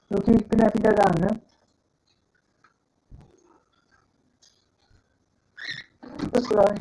Luki, ich bin ja wieder da, ne? Bis gleich.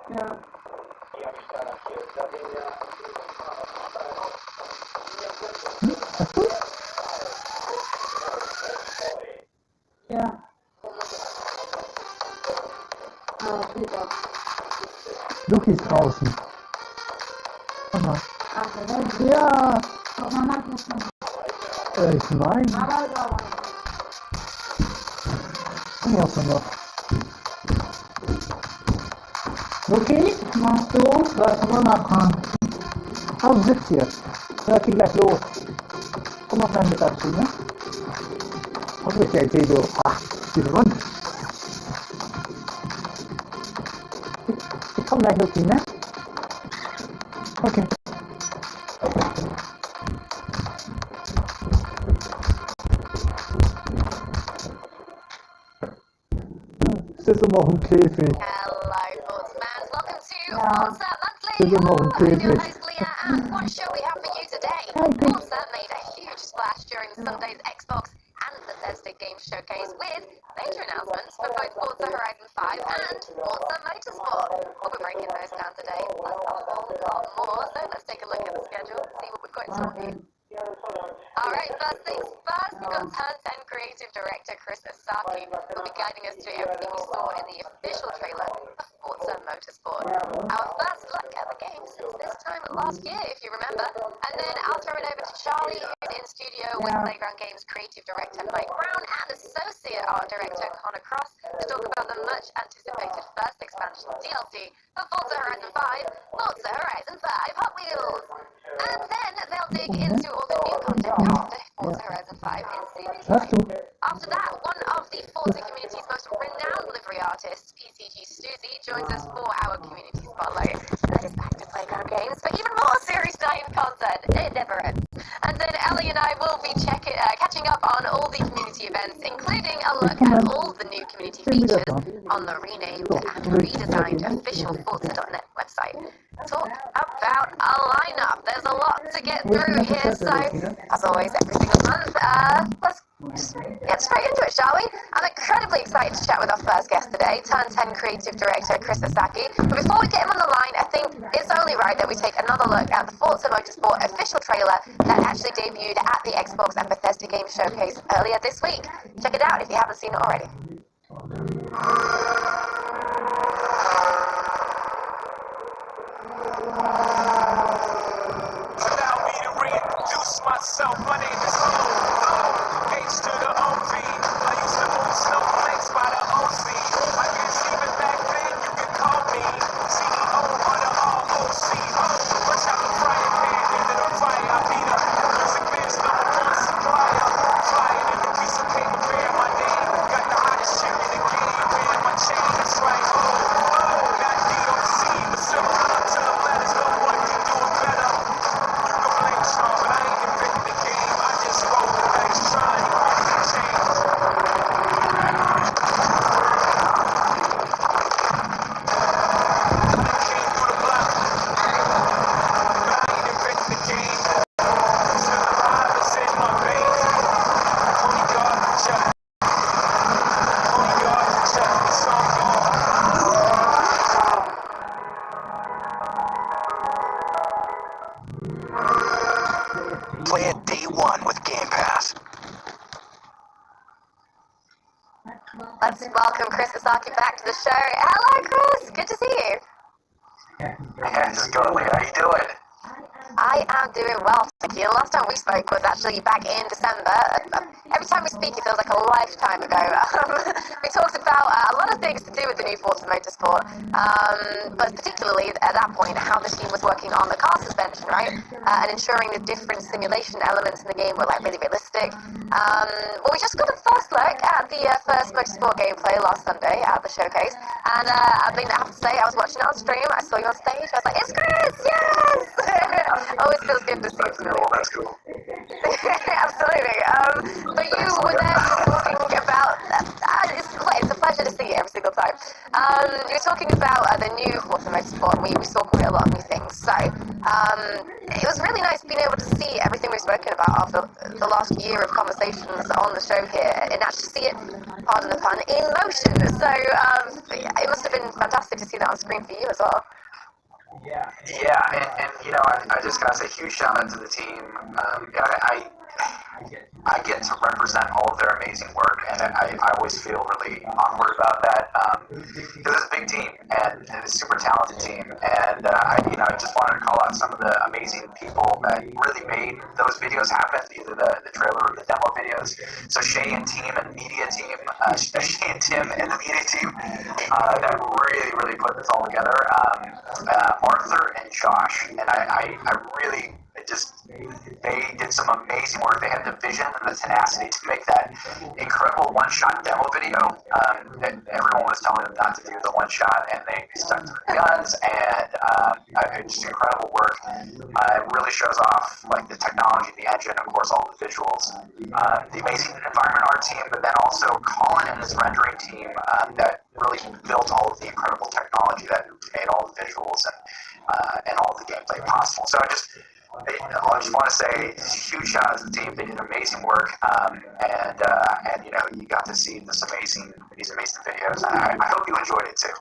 Ja. Hast du? Ja. Ah, super. Luki ist draußen. Mama. Ach, ja. Mama, ich meine. Was machst du noch? Luki, machst du? Was soll man machen? Also sitzt hier. Ja, geh gleich los. Komm auf deinen Mittag zu, ne? Was ist der Idee, du? Ach, die Rund. Ich komm gleich, Luki, ne? Morgen Käfig. Hello, Forza fans. Welcome to Forza Monthly. Morgen I'm your Käfig. host, Leah, and what show we have for you today? Hi, Pete. Forza made a huge splash during Sunday's Xbox and Bethesda Game Showcase with major announcements for both Forza Horizon 5 and Forza Motorsport. We'll be breaking those down today, plus a whole lot more. So let's take a look at the schedule, see what we've got in store for you. Alright, first things first, we've got Turn 10 creative director Chris Asaki, who'll be guiding us through everything we saw in the official trailer of Forza Motorsport. Our first look at the game since this time last year, if you remember. And then I'll throw it over to Charlie, who's in studio with Playground Games creative director Mike Brown and associate art director Connor Cross to talk about the much anticipated first expansion DLC for Forza Horizon 5, Forza Horizon 5 Hot Wheels. And then they'll dig into all the new content after Forza Horizon 5 in Series 3. After that, one of the Forza community's most renowned livery artists, PCG Stuzy, joins us for our community spotlight. That is back to Playground Games for even more Series 9 content. It never ends. And then Ellie and I will be catching up on all the community events, including a look at all the new community features on the renamed and redesigned official Forza.net website. Talk about a lineup. There's a lot to get through here, so as always, every single month, let's just get straight into it, shall we? I'm incredibly excited to chat with our first guest today, Turn 10 creative director Chris Asaki. But before we get him on the line, I think it's only right that we take another look at the Forza Motorsport official trailer that actually debuted at the Xbox and Bethesda Game Showcase earlier this week. Check it out if you haven't seen it already. Myself, my name is O, H to the OV. I used to move snowflakes by the OC. I guess even back then you could call me CEO or the ROCO. Watch out the frying pan into the fire. I be the music biz #1 supplier. Flying in a piece of paper bearing my name. Got the hottest chick in the game wearing my chain. That's right, not DOC, but similar to the letters. No one can do it better. You can blame Sean, but I ain't inventing the game. I just roll the dice, trying to change. I came through the block, but I ain't inventing the game. Still alive, it's in my veins. Only God can judge. Only God can judge. It's all God. Play it day one with Game Pass. Let's welcome Chris Asaki back to the show. Hello, Chris. Good to see you. Yeah, just going, Leah. How you doing? I am doing well, thank you. The last time we spoke was actually back in December. Every time we speak, it feels like a lifetime ago. We talked about a lot of things to do with the new Forza Motorsport, but particularly at that point, how the team was working on the car suspension, right? And ensuring the different simulation elements in the game were like really realistic. Well, we just got a first look at the first Motorsport gameplay last Sunday at the showcase, and I mean, I have to say, I was watching it on stream, I saw you on stage, I was like, it's Chris, yes! Always feels good to see you. That's cool. Absolutely. But you were there talking about, it's a pleasure to see you every single time. You were talking about the new Forza Motorsport, and we saw quite a lot of new things. So it was really nice being able to see everything we've spoken about after the last year of conversations on the show here, and actually see it, pardon the pun, in motion. So it must have been fantastic to see that on screen for you as well. Yeah, and you know, I just gotta say, huge shout out to the team. I get to represent all of their amazing work, and I always feel really awkward about that. Because it's a big team, and it's a super talented team, and I just wanted to call out some of the amazing people that really made those videos happen, either the trailer or the demo videos. So Shay and team and media team, Shay and Tim and the media team, that really put this all together. Arthur and Josh, and I really they did some amazing work. They had the vision and the tenacity to make that incredible one-shot demo video. That everyone was telling them not to do the one-shot, and they stuck to their guns, and just incredible work. It really shows off like the technology, the engine, of course, all the visuals, the amazing environment art team, but then also Colin and his rendering team that really built all of the incredible technology that made all the visuals and all the gameplay possible. So I just want to say huge shout out to the team. They did amazing work, and you know, you got to see these amazing videos. And I hope you enjoyed it too.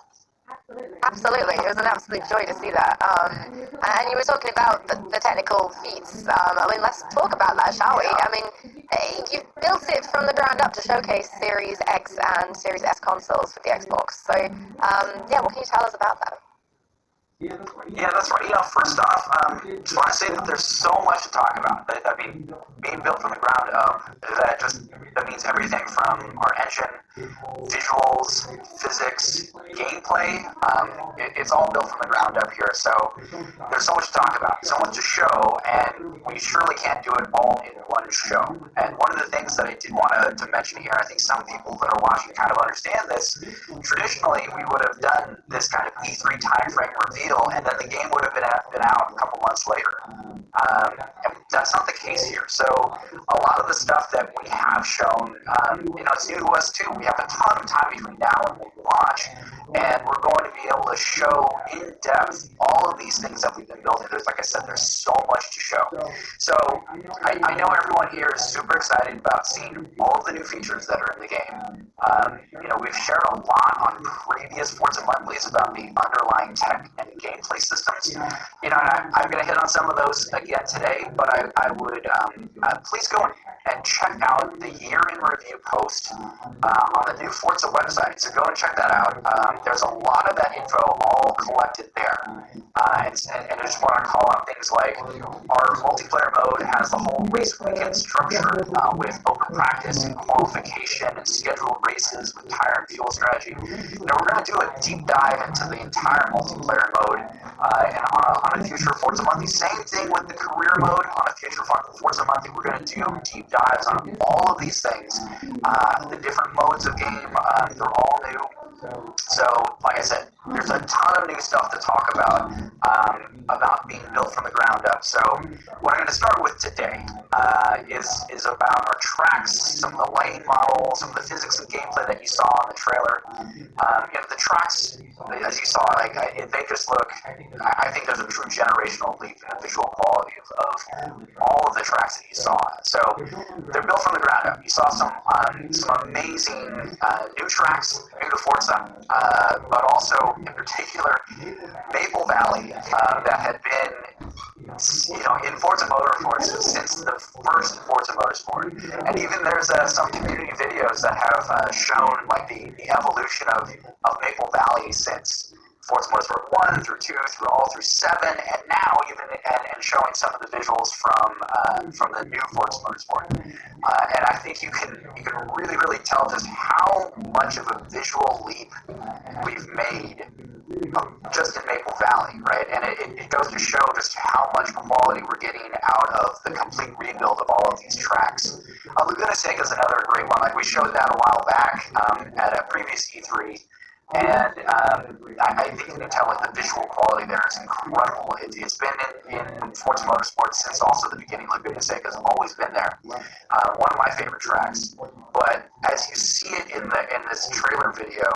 Absolutely, it was an absolute joy to see that. And you were talking about the technical feats. I mean, let's talk about that, shall we? I mean, you built it from the ground up to showcase Series X and Series S consoles for the Xbox. So, yeah, what can you tell us about that? Yeah, that's right. You know, first off, just want to say that there's so much to talk about. I mean, being built from the ground up, that means everything from our engine, visuals, physics, gameplay. It's all built from the ground up here. So there's so much to talk about, so much to show, and we surely can't do it all in one show. And one of the things that I did want to mention here, I think some people that are watching kind of understand this. Traditionally, we would have done this kind of E3 timeframe reveal, and then the game would have been out a couple months later. And that's not the case here. So a lot of the stuff that we have shown, you know, it's new to us too. We have a ton of time between now and when we launch, and we're going to be able to show in depth all of these things that we've been building. Like I said, there's so much to show. So I know everyone here is super excited about seeing all of the new features that are in the game. You know, we've shared a lot on previous Forza Monthlies about the underlying tech and gameplay systems. You know, and I'm going to hit on some of those again today, but I would please go and check out the year in review post on the new Forza website. So go and check that out. There's a lot of that info all collected there. And I just want to call out things like our multiplayer mode has the whole race weekend structure with open practice and qualification and scheduled races with tire and fuel strategy. You know, we're going to do a deep dive into the entire multiplayer mode and on a future Forza Monthly. Same thing with the career mode. On a future Forza Monthly, we're going to do deep dives on all of these things. The different modes of game, they're all new. So, like I said, there's a ton of new stuff to talk about being built from the ground up. So, what I'm going to start with today is about our tracks, some of the lighting models, some of the physics and gameplay that you saw in the trailer. You know, the tracks, as you saw, like they just look. I think there's a true generational leap in the visual quality of all of the tracks that you saw. So, they're built from the ground up. You saw some amazing new tracks, new to Forza, but also in particular Maple Valley that had been, you know, in Forza Motorsport since the first Forza Motorsport. And even there's some community videos that have shown like the evolution of Maple Valley since Forza Motorsport 1 through 2 through 7, and now even and showing some of the visuals from the new Forza Motorsport. And I think you can really tell just how much of a visual leap we've made just in Maple Valley, right? And it goes to show just how much quality we're getting out of the complete rebuild of all of these tracks. Laguna Seca is another great one. Like we showed that a while back at a previous E3. And I think you can tell like the visual quality there is incredible. It's been in Forza Motorsport since also the beginning. Laguna Seca has always been there. One of my favorite tracks. But as you see it in this trailer video,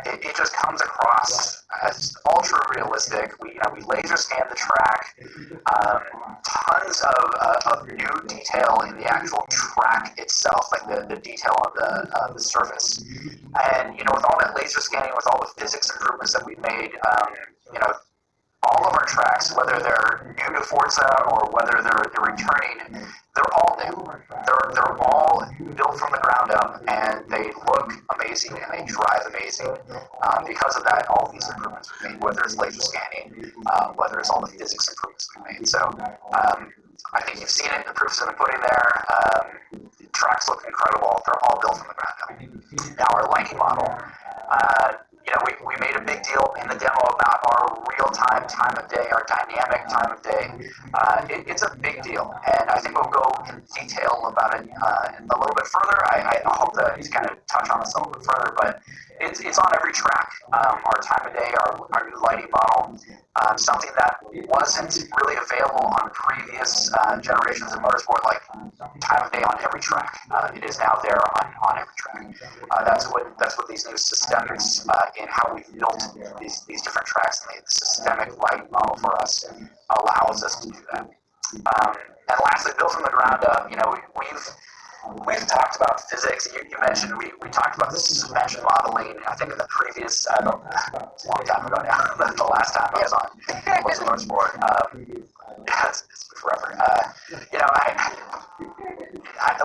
it just comes across as ultra realistic. We laser scan the track. Tons of new detail in the actual track itself, like the detail of the surface. And you know, with all that laser scanning, with all the physics improvements that we've made, you know, all of our tracks, whether they're new to Forza or whether they're returning, they're all new. They're all built from the ground up, and they look amazing and they drive amazing because of that. All of these improvements we've made, whether it's laser scanning, whether it's all the physics improvements we've made. So I think you've seen it. The proof's in the pudding there. The tracks look incredible. They're all built from the ground up. Now our lighting model. You know, we made a big deal in the demo about our real-time time of day, our dynamic time of day. It's a big deal, and I think we'll go in detail about it a little bit further. I hope to kind of touch on this a little bit further, but it's on every track. Our time of day, our new lighting model, something that wasn't really available on previous generations of motorsport, like time of day on every track. It is now there on every track. That's what these new systemics in how we've built these different tracks and the systemic lighting model for us allows us to do that. And lastly, built from the ground up, we've talked about physics. You mentioned we talked about the suspension modeling. I think in the previous, it's a long time ago now. The last time I was on Motorsport. It's forever.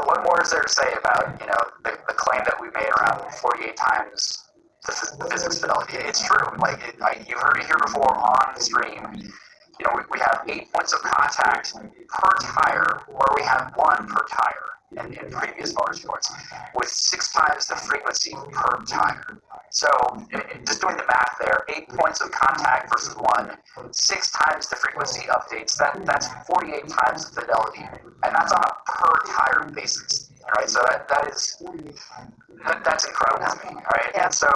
What more is there to say about the claim that we made around 48 times the physics fidelity? It's true. You've heard it here before on the stream. We have 8 points of contact per tire, where we have 1 per tire in previous motorsports, with 6 times the frequency per tire. So, just doing the math there, 8 points of contact versus 1, 6 times the frequency updates, that's 48 times the fidelity, and that's on a per tire basis. Right, so that's incredible to me, right? Yeah. And so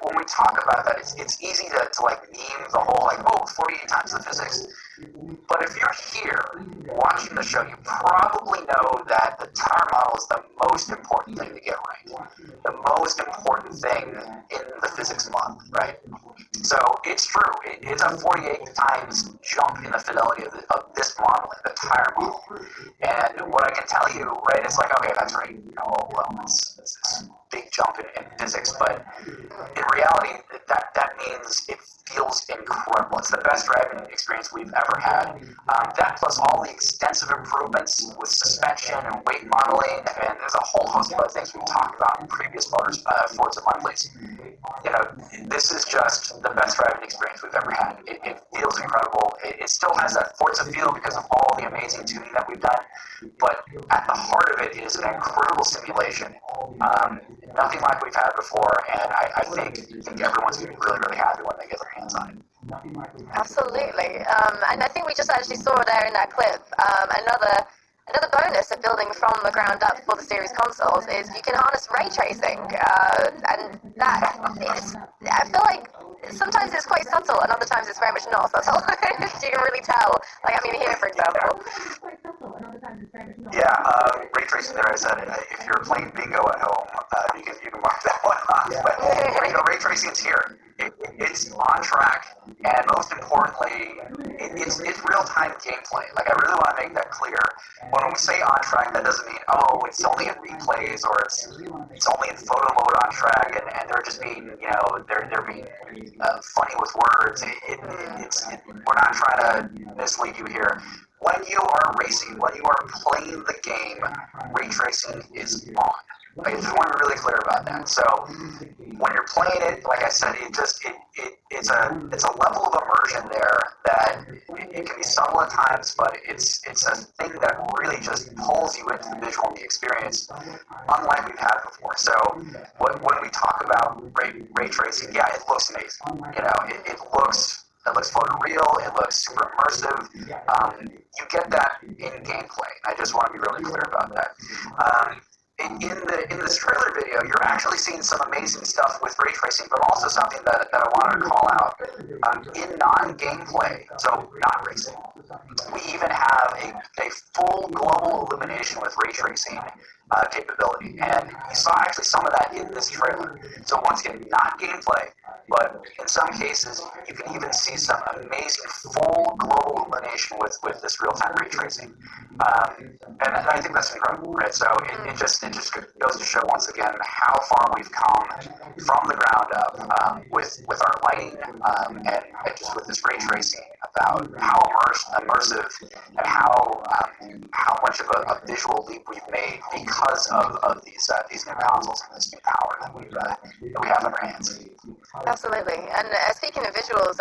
when we talk about that, it's easy to meme the whole 48 times the physics. But if you're here watching the show, you probably know that the tire model is the most important thing to get right. The most important thing in the physics model, right? So it's true. It's a 48 times jump in the fidelity of this modeling, the tire model. And what I can tell you, right, it's okay, that's right. It's this big jump in physics, but in reality, that means it feels incredible. It's the best driving experience we've ever had. That plus all the extensive improvements with suspension and weight modeling, and there's a whole host of other things we've talked about in previous Forza Monthlies. This is just the best driving experience we've ever had. It feels incredible. It still has that Forza feel because of all the amazing tuning that we've done, but at the heart of it is an incredible simulation. Nothing like we've had before, and I think everyone's going to be really, really happy when they get their hands on it. Absolutely. And I think we just actually saw there in that clip another bonus of building from the ground up for the series consoles is you can harness ray tracing, and that is, I feel like sometimes it's quite subtle and other times it's very much not subtle. You can really tell. Here for example. Yeah, ray tracing there, I said, if you're playing bingo at home, you can mark that one off. But ray tracing is here. It's on track, and most importantly, it's real-time gameplay. I really want to make that clear. When we say on track, that doesn't mean, it's only in replays, or it's only in photo mode on track, and they're just being, they're being funny with words. We're not trying to mislead you here. When you are racing, when you are playing the game, ray tracing is on. I just want to be really clear about that. So when you're playing it, like I said, it's a level of immersion there that it can be subtle at times, but it's a thing that really just pulls you into the visual and the experience, unlike we've had before. So when we talk about ray tracing, yeah, it looks amazing. It looks photoreal, it looks super immersive. You get that in gameplay. I just want to be really clear about that. In this trailer video, you're actually seeing some amazing stuff with ray tracing, but also something that I wanted to call out. In non-gameplay, so not racing, we even have a full global illumination with ray tracing capability, and you saw actually some of that in this trailer. So once again, not gameplay, but in some cases, you can even see some amazing full global illumination with this real-time ray tracing. And I think that's incredible, right? So it just goes to show once again how far we've come from the ground up with our lighting and just with this ray tracing, about how immersive and how much of a visual leap we've made because of these new consoles and this new power that we have in our hands. Absolutely. And speaking of visuals,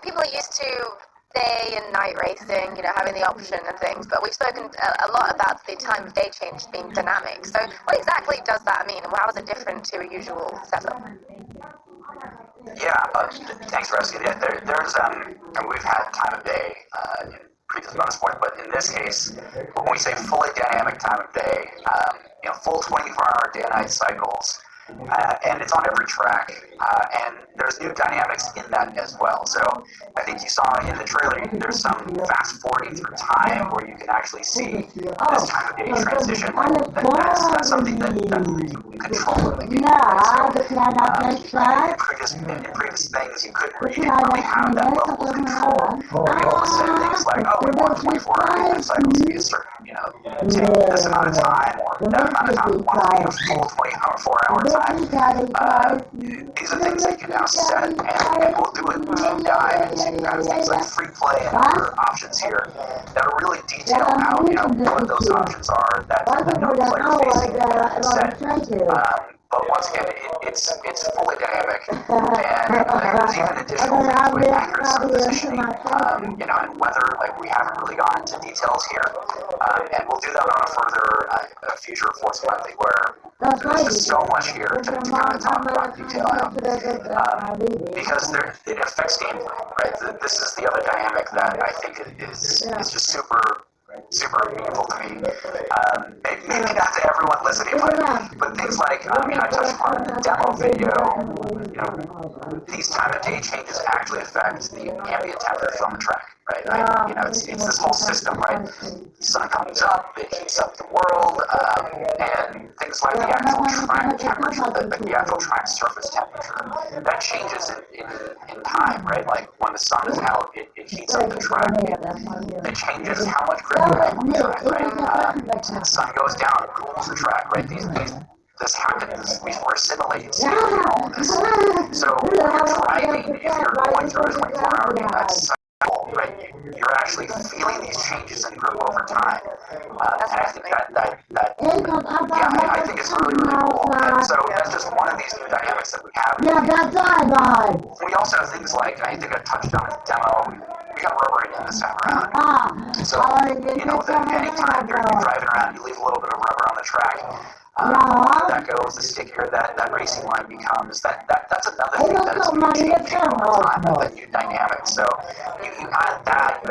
people are used to day and night racing, having the option and things, but we've spoken a lot about the time of day change being dynamic. So what exactly does that mean, and how is it different to a usual setup? Yeah, thanks for asking. Yeah, there's and we've had time of day in previous motorsports, but in this case, when we say fully dynamic time of day, full 24-hour day-night cycles, and it's on every track, and there's new dynamics in that as well. So I think you saw in the trailer there's some fast forwarding through time where you can actually see this time of day transition. That's something that you control in the game. Right? So in previous things you didn't really have that level of control. You're able to set things like, oh, we want 24-hour game cycles to be a certain, take this amount of time, or that amount of time we want to be a full 24-hour time. These are things that you can now set, and we'll do a deep dive into kind of things like free play and other options here that will really detail out, what those options are that no player facing set. But once again, it's fully dynamic, and there's even additional things with accuracy and positioning, and weather. Like, we haven't really gone into details here, and we'll do that on a further future Forza Monthly, where there's just so much here to kind of talk about detail out, because it affects gameplay, right? This is the other dynamic that I think is just super meaningful to me. Maybe not to everyone listening, but things like, I touched upon in the demo video, these time of day changes actually affect the ambient temperature on the track, right? It's this whole system, right? The sun comes up, it heats up the world, and things like the actual track temperature, the actual track surface temperature, that changes in time, right? Like, when the sun is out, it heats up the track. It changes how much grip you have on the track, right? The sun goes down, it cools the track, right? This happens. We're assimilating safely in all of this. So when you're driving, if you're going through a 24-hour game, that's cycle, right? You're actually feeling these changes in grip over time. And I think I think it's really, really cool. And so that's just one of these new dynamics that we have. We also have things like, I think I touched on in the demo, we got rubbering in this time around. So, anytime you're driving around, you leave a little bit of rubber on the track. That goes, the stickier that racing line becomes, that's another thing that is going to change over time with a new dynamic. So you add that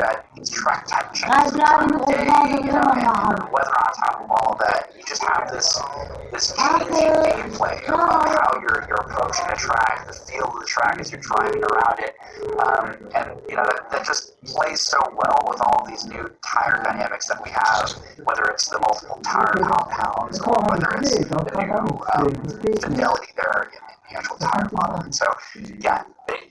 track type changes the time of day, and the weather on top of all of that. You just have this changing gameplay of how you're approaching a track, the feel of the track as you're driving around it, and that just plays so well with all these new tire dynamics that we have, whether it's the multiple tire compounds or whether it's the new fidelity there in the actual tire model. And so, yeah,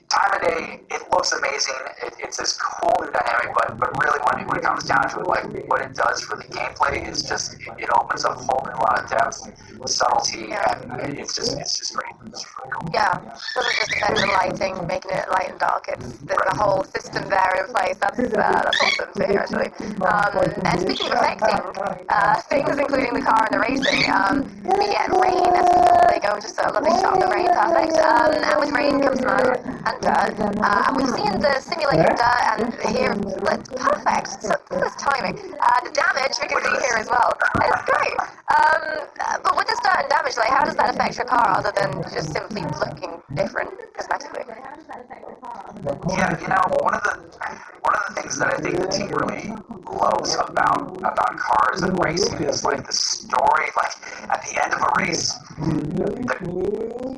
time of day, it looks amazing. It's this cool new dynamic, but really when it comes down to it, like, what it does for the gameplay is just it opens up a whole new lot of depth, subtlety, and it's just great. It's really cool. Yeah, it doesn't just affect the lighting, making it light and dark. There's a whole system there in place. That's awesome to hear, actually. And speaking of affecting things, including the car and the racing, we get rain. There you go, just a lovely shot of the rain, perfect. And with rain comes mud and dirt. And we've seen the simulated dirt, and here, perfect. So this timing. The damage we can see here as well. It's great. But with this dirt and damage, like, how does that affect your car other than just simply looking different cosmetically? Yeah, one of the things that I think the team really loves about cars and racing is, like, the story. Like, at the end of a race,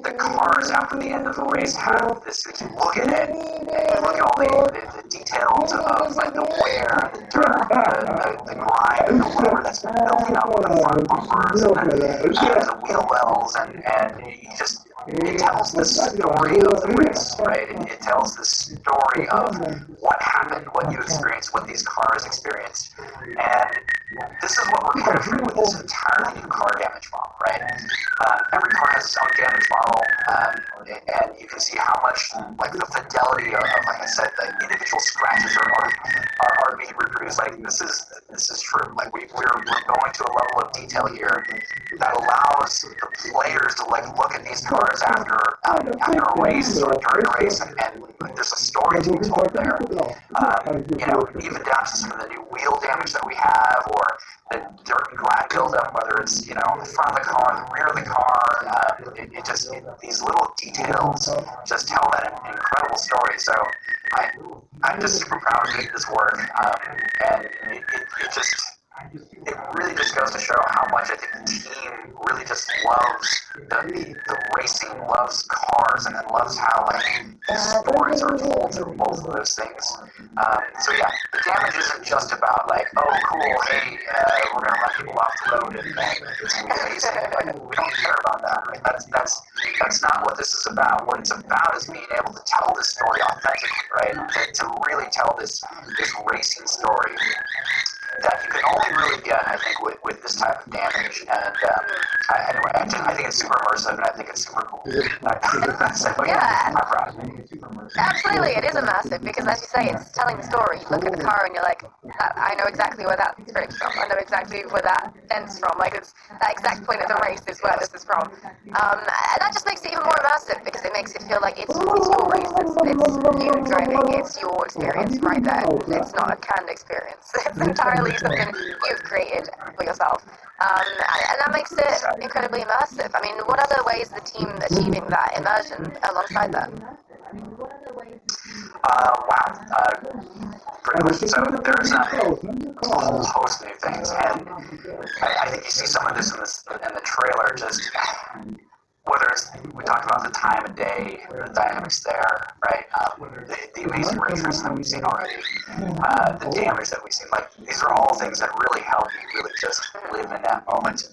the cars after the end of the race have this. If you look at it, and you look at all the details of, like, the wear, the dirt, the grime, and the rubber that's been building up with the front bumpers, and the wheel wells, and you just. It tells the story of the race, right? It tells the story of what happened, what you experienced, what these cars experienced. And this is what we're capturing with this entirely new car damage model, right? Every car has its own damage model, and you can see how much, like, the fidelity of, like I said, the individual scratches are being reproduced. Like, this is true. Like, we're going to a level of detail here that allows the players to, like, look at these cars after a race or during a race, and there's a story to be told there. Even down to some of the new wheel damage that we have, or the dirt and grime buildup, whether it's on the front of the car, the rear of the car. These little details just tell that incredible story. So I'm just super proud to make this work, and it just. it really just goes to show how much I think the team really just loves the racing, loves cars, and then loves how the stories are told through both of those things. So yeah, the damage isn't just about oh cool, hey, we're gonna let people off the road and it's gonna be amazing. We don't care about that, right? That's not what this is about. What it's about is being able to tell this story authentically, right? To really tell this racing story that you can only really get, I think, with this type of damage. And anyway, I think it's super immersive, and I think it's super cool. So Yeah. I'm proud of it. Absolutely, it is immersive because, as you say, it's telling the story. You look at the car and you're like, I know exactly where that scrape's from. I know exactly where that dent's from. It's that exact point of the race is where this is from. And that just makes it even more immersive because it makes it feel like it's your race. It's you driving. It's your experience right there. It's not a canned experience. It's entirely something you've created for yourself. And that makes it incredibly immersive. I mean, what other ways is the team achieving that immersion alongside that? Great question. So there's a whole host of new things, and I think you see some of this in the trailer. Just whether it's we talked about the time of day, the dynamics there, right? The amazing ray tracing that we've seen already, the damage that we've seen. These are all things that really help you really just live in that moment.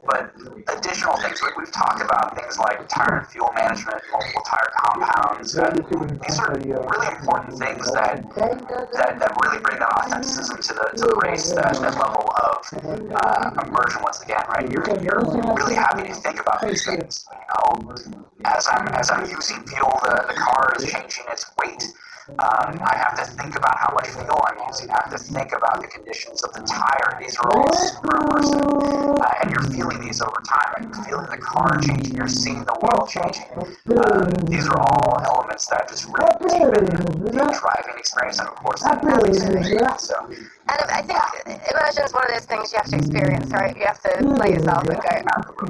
But additional things we've talked about, things like tire and fuel management, multiple tire compounds. These are really important things that really bring that authenticism to the race, that level of immersion once again, right? You're really happy to think about these things. As I'm using fuel, the car is changing its weight. I have to think about how much fuel I'm using. I have to think about the conditions of the tire. These are all super immersive. And you're feeling these over time, right? You're feeling the car changing. You're seeing the world changing. These are all elements that just really deepen the driving experience and, of course, the movie experience. So, and I think immersion is one of those things you have to experience, right? You have to play yourself and go,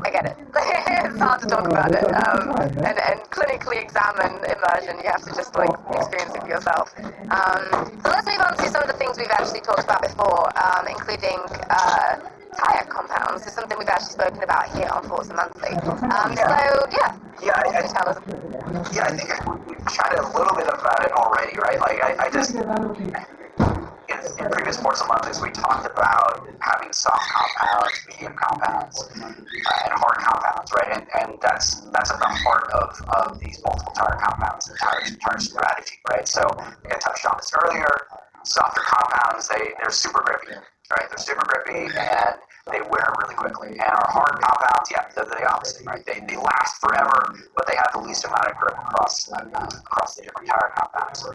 I get it. It's hard to talk about it. And clinically examine immersion. You have to just experience it for yourself. So let's move on to some of the things we've actually talked about before, including tire compounds. Is something we've actually spoken about here on Forza Monthly. I think we've chatted a little bit about it already, right? I just in previous Forza Monthlies we talked about having soft compounds, medium compounds, and hard compounds, right? And that's at the heart of these multiple tire compounds and tire strategy, right? So I touched on this earlier. Softer compounds, they're super grippy, right? They're super grippy and they wear really quickly. And our hard compounds, they're the opposite, right? They last forever, but they have the least amount of grip across the different tire compounds.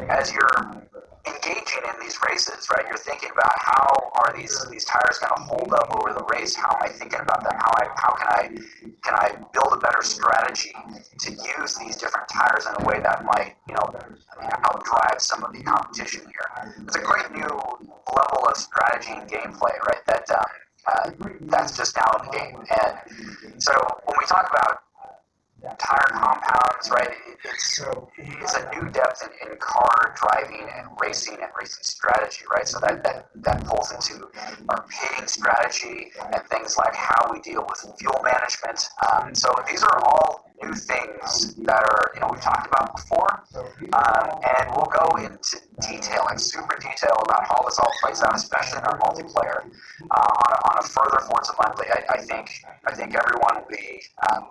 As you're engaging in these races, right, you're thinking about how are these tires going to hold up over the race? How am I thinking about them? How can I build a better strategy to use these different tires in a way that might outdrive some of the competition here? It's a great new level of strategy and gameplay, right? That's just now in the game. And so when we talk about tire compounds, right, it's a new depth in car driving and racing strategy, right? So that pulls into our pitting strategy and things like how we deal with fuel management. So these are all new things that are, we've talked about before, and we'll go into detail, super detail about how this all plays out, especially in our multiplayer, on a further Forza Monthly. I think everyone will be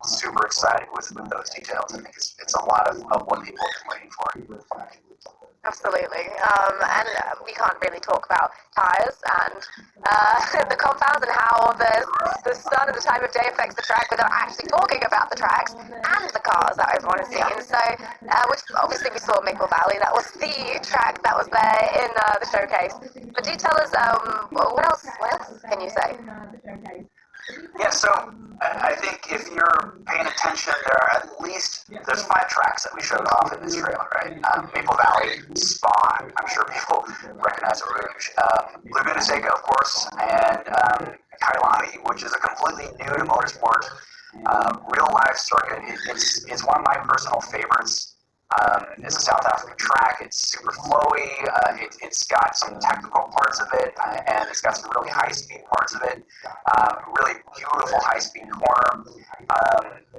super excited with those details. I think it's a lot of what people have been waiting for. Absolutely. And we can't really talk about tires and the compounds and how the sun and the time of day affects the track without actually talking about the tracks and the cars that everyone is seeing. So, which obviously we saw Mickle Valley. That was the track that was there in the showcase. But do tell us, what else can you say? Yeah, so I think if you're paying attention, there's 5 tracks that we showed off in this trailer, right? Maple Valley, Spa, I'm sure people recognize Rouge, Laguna Seca, of course, and Kailani, which is a completely new to motorsport, real life circuit. It's one of my personal favorites It's a South African track. It's super flowy. It's got some technical parts of it, and it's got some really high-speed parts of it. Really beautiful high-speed corner,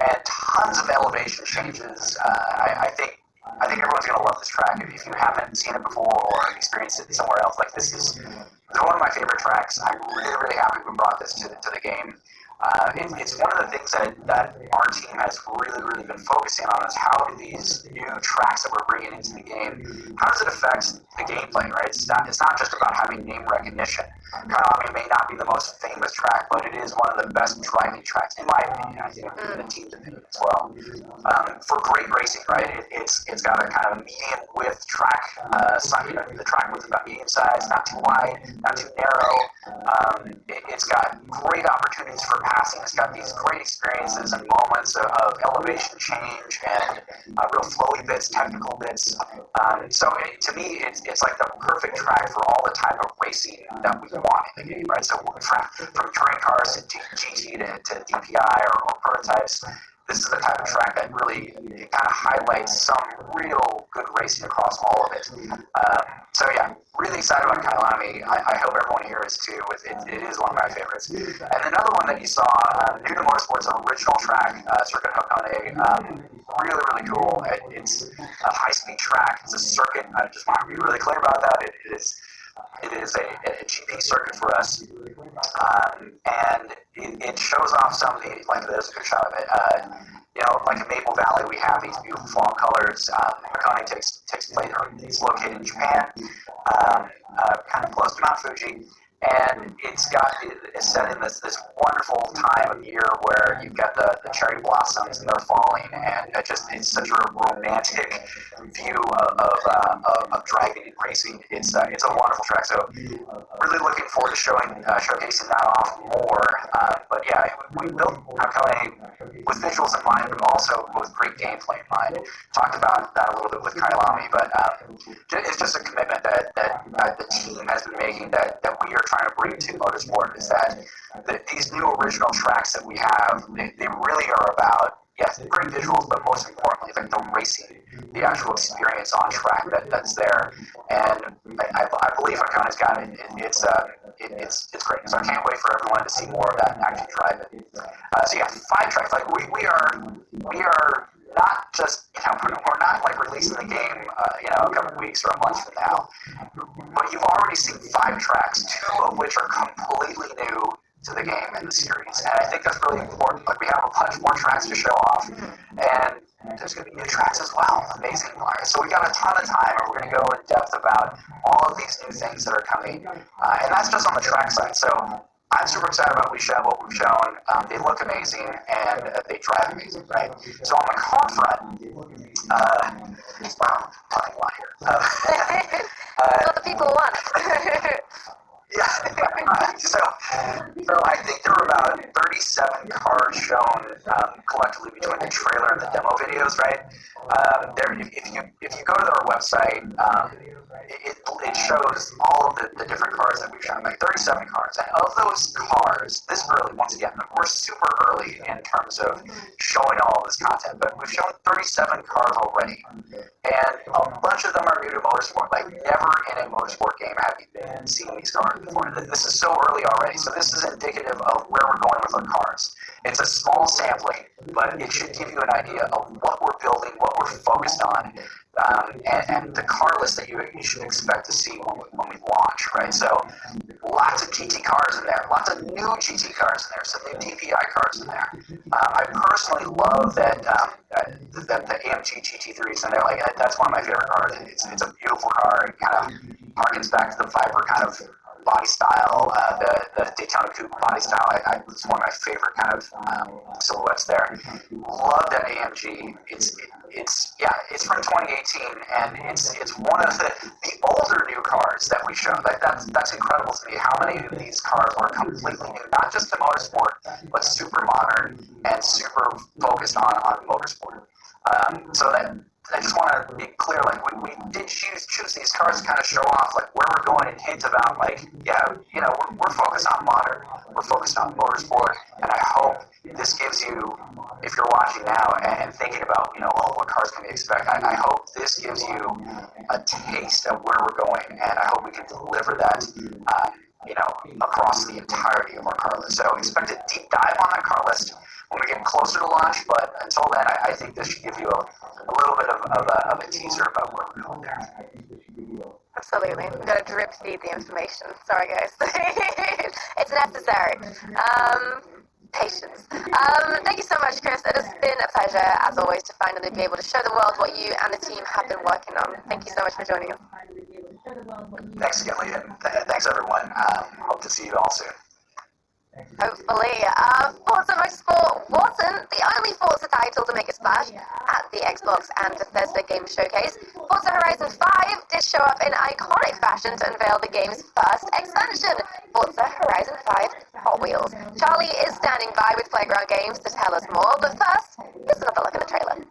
and tons of elevation changes. I think everyone's going to love this track. If you haven't seen it before or experienced it somewhere else, like this is one of my favorite tracks. I'm really, really happy we brought this to the game. It's one of the things that our team has really, really been focusing on is how do these new tracks that we're bringing into the game, how does it affect the gameplay, right? It's not just about having name recognition. Konami may not be the most famous track, but it is one of the best driving tracks, in my opinion. I think in the team's opinion as well. For great racing, right? It's got a kind of medium width track. The track width is about medium size, not too wide, not too narrow. It's got great opportunities for passing. It's got these great experiences and moments of elevation change and real flowy bits, technical bits. So to me, it's like the perfect track for all the type of racing that we want in the game, right? So from touring cars to GT to DPI or prototypes, this is the type of track that really kind of highlights some real good racing across all of it. So yeah, really excited about Kailami. I hope everyone here is too. It is one of my favorites. And another one that you saw, New to Motorsport's original track, Circuit Hakone, really, really cool. It's a high-speed track. It's a circuit. I just want to be really clear about that. It is a GP circuit for us, and it shows off some of the, like, there's a good shot of it. Like in Maple Valley, we have these beautiful fall colors. Hakone takes place, or it's located in Japan, kind of close to Mount Fuji. And it's set in this wonderful time of year where you've got the cherry blossoms and they're falling, and it's such a romantic view of driving and racing. It's a wonderful track. So really looking forward to showcasing that off more. But yeah, we built Hakone with visuals in mind, but also with great gameplay in mind. Talked about that a little bit with Kailami, but it's just a commitment that the team has been making that we are trying to bring to motorsport, is that these new original tracks that we have, they really are about, yes, great visuals, but most importantly, like the racing, the actual experience on track that's there. And I believe Hakone's got it. It's great. So I can't wait for everyone to see more of that and actually drive it. So yeah, 5 tracks. Like we are not just, we're not like releasing the game, a couple of weeks or a month from now, but you've already seen 5 tracks, 2 of which are completely new to the game and the series, and I think that's really important. Like, we have a bunch more tracks to show off, and there's going to be new tracks as well. Amazing. So we got a ton of time, and we're going to go in depth about all of these new things that are coming, and that's just on the track side. So I'm super excited about what we've shown. They look amazing, and they drive amazing, right? So on the car front, wow, talking a lot here. It's what the people want. Yeah. So I think there were about 37 cars shown collectively between the trailer and the demo videos, right? If you go to our website, it shows all of the different cars that we've shown, like 37 cars. And of those cars, this early, once again, we're super early in terms of showing all of this content, but we've shown 37 cars already. And a bunch of them are new to motorsport. Like, never in a motorsport game have you been seeing these cars before. This is so early already, so this is indicative of where we're going with our cars. It's a small sampling, but it should give you an idea of what we're building, what we're focused on, and the car list that you should expect to see when we launch, right? So lots of GT cars in there, lots of new GT cars in there, some new DPI cars in there. I personally love that the AMG GT3s in there. Like, that's one of my favorite cars. It's a beautiful car. It kind of harkens back to the Viper kind of body style, the Daytona Coupe body style. It's one of my favorite kind of silhouettes there. Love that AMG. It's from 2018, and it's one of the older new cars that we showed. Like, that's incredible to me. How many of these cars are completely new, not just to motorsport, but super modern and super focused on motorsport. So I just want to be clear, like, we did choose these cars to kind of show off, like, where we're going and hint about, like, yeah, you know, we're focused on modern, we're focused on motorsport, and I hope this gives you, if you're watching now and thinking about, you know, oh, what cars can we expect, I hope this gives you a taste of where we're going, and I hope we can deliver that, you know, across the entirety of our car list. So expect a deep dive on that car list when we get closer to launch, but until then, I think this should give you a little bit of a teaser about where we're going there. Absolutely. I'm going to drip feed the information. Sorry, guys. It's necessary. Patience. Thank you so much, Chris. It has been a pleasure, as always, to finally be able to show the world what you and the team have been working on. Thank you so much for joining us. Thanks again, Lee, and thanks, everyone. Hope to see you all soon. Hopefully. Forza Motorsport wasn't the only Forza title to make a splash at the Xbox and Bethesda Game Showcase. Forza Horizon 5 did show up in iconic fashion to unveil the game's first expansion, Forza Horizon 5 Hot Wheels. Charlie is standing by with Playground Games to tell us more, but first, here's another look at the trailer.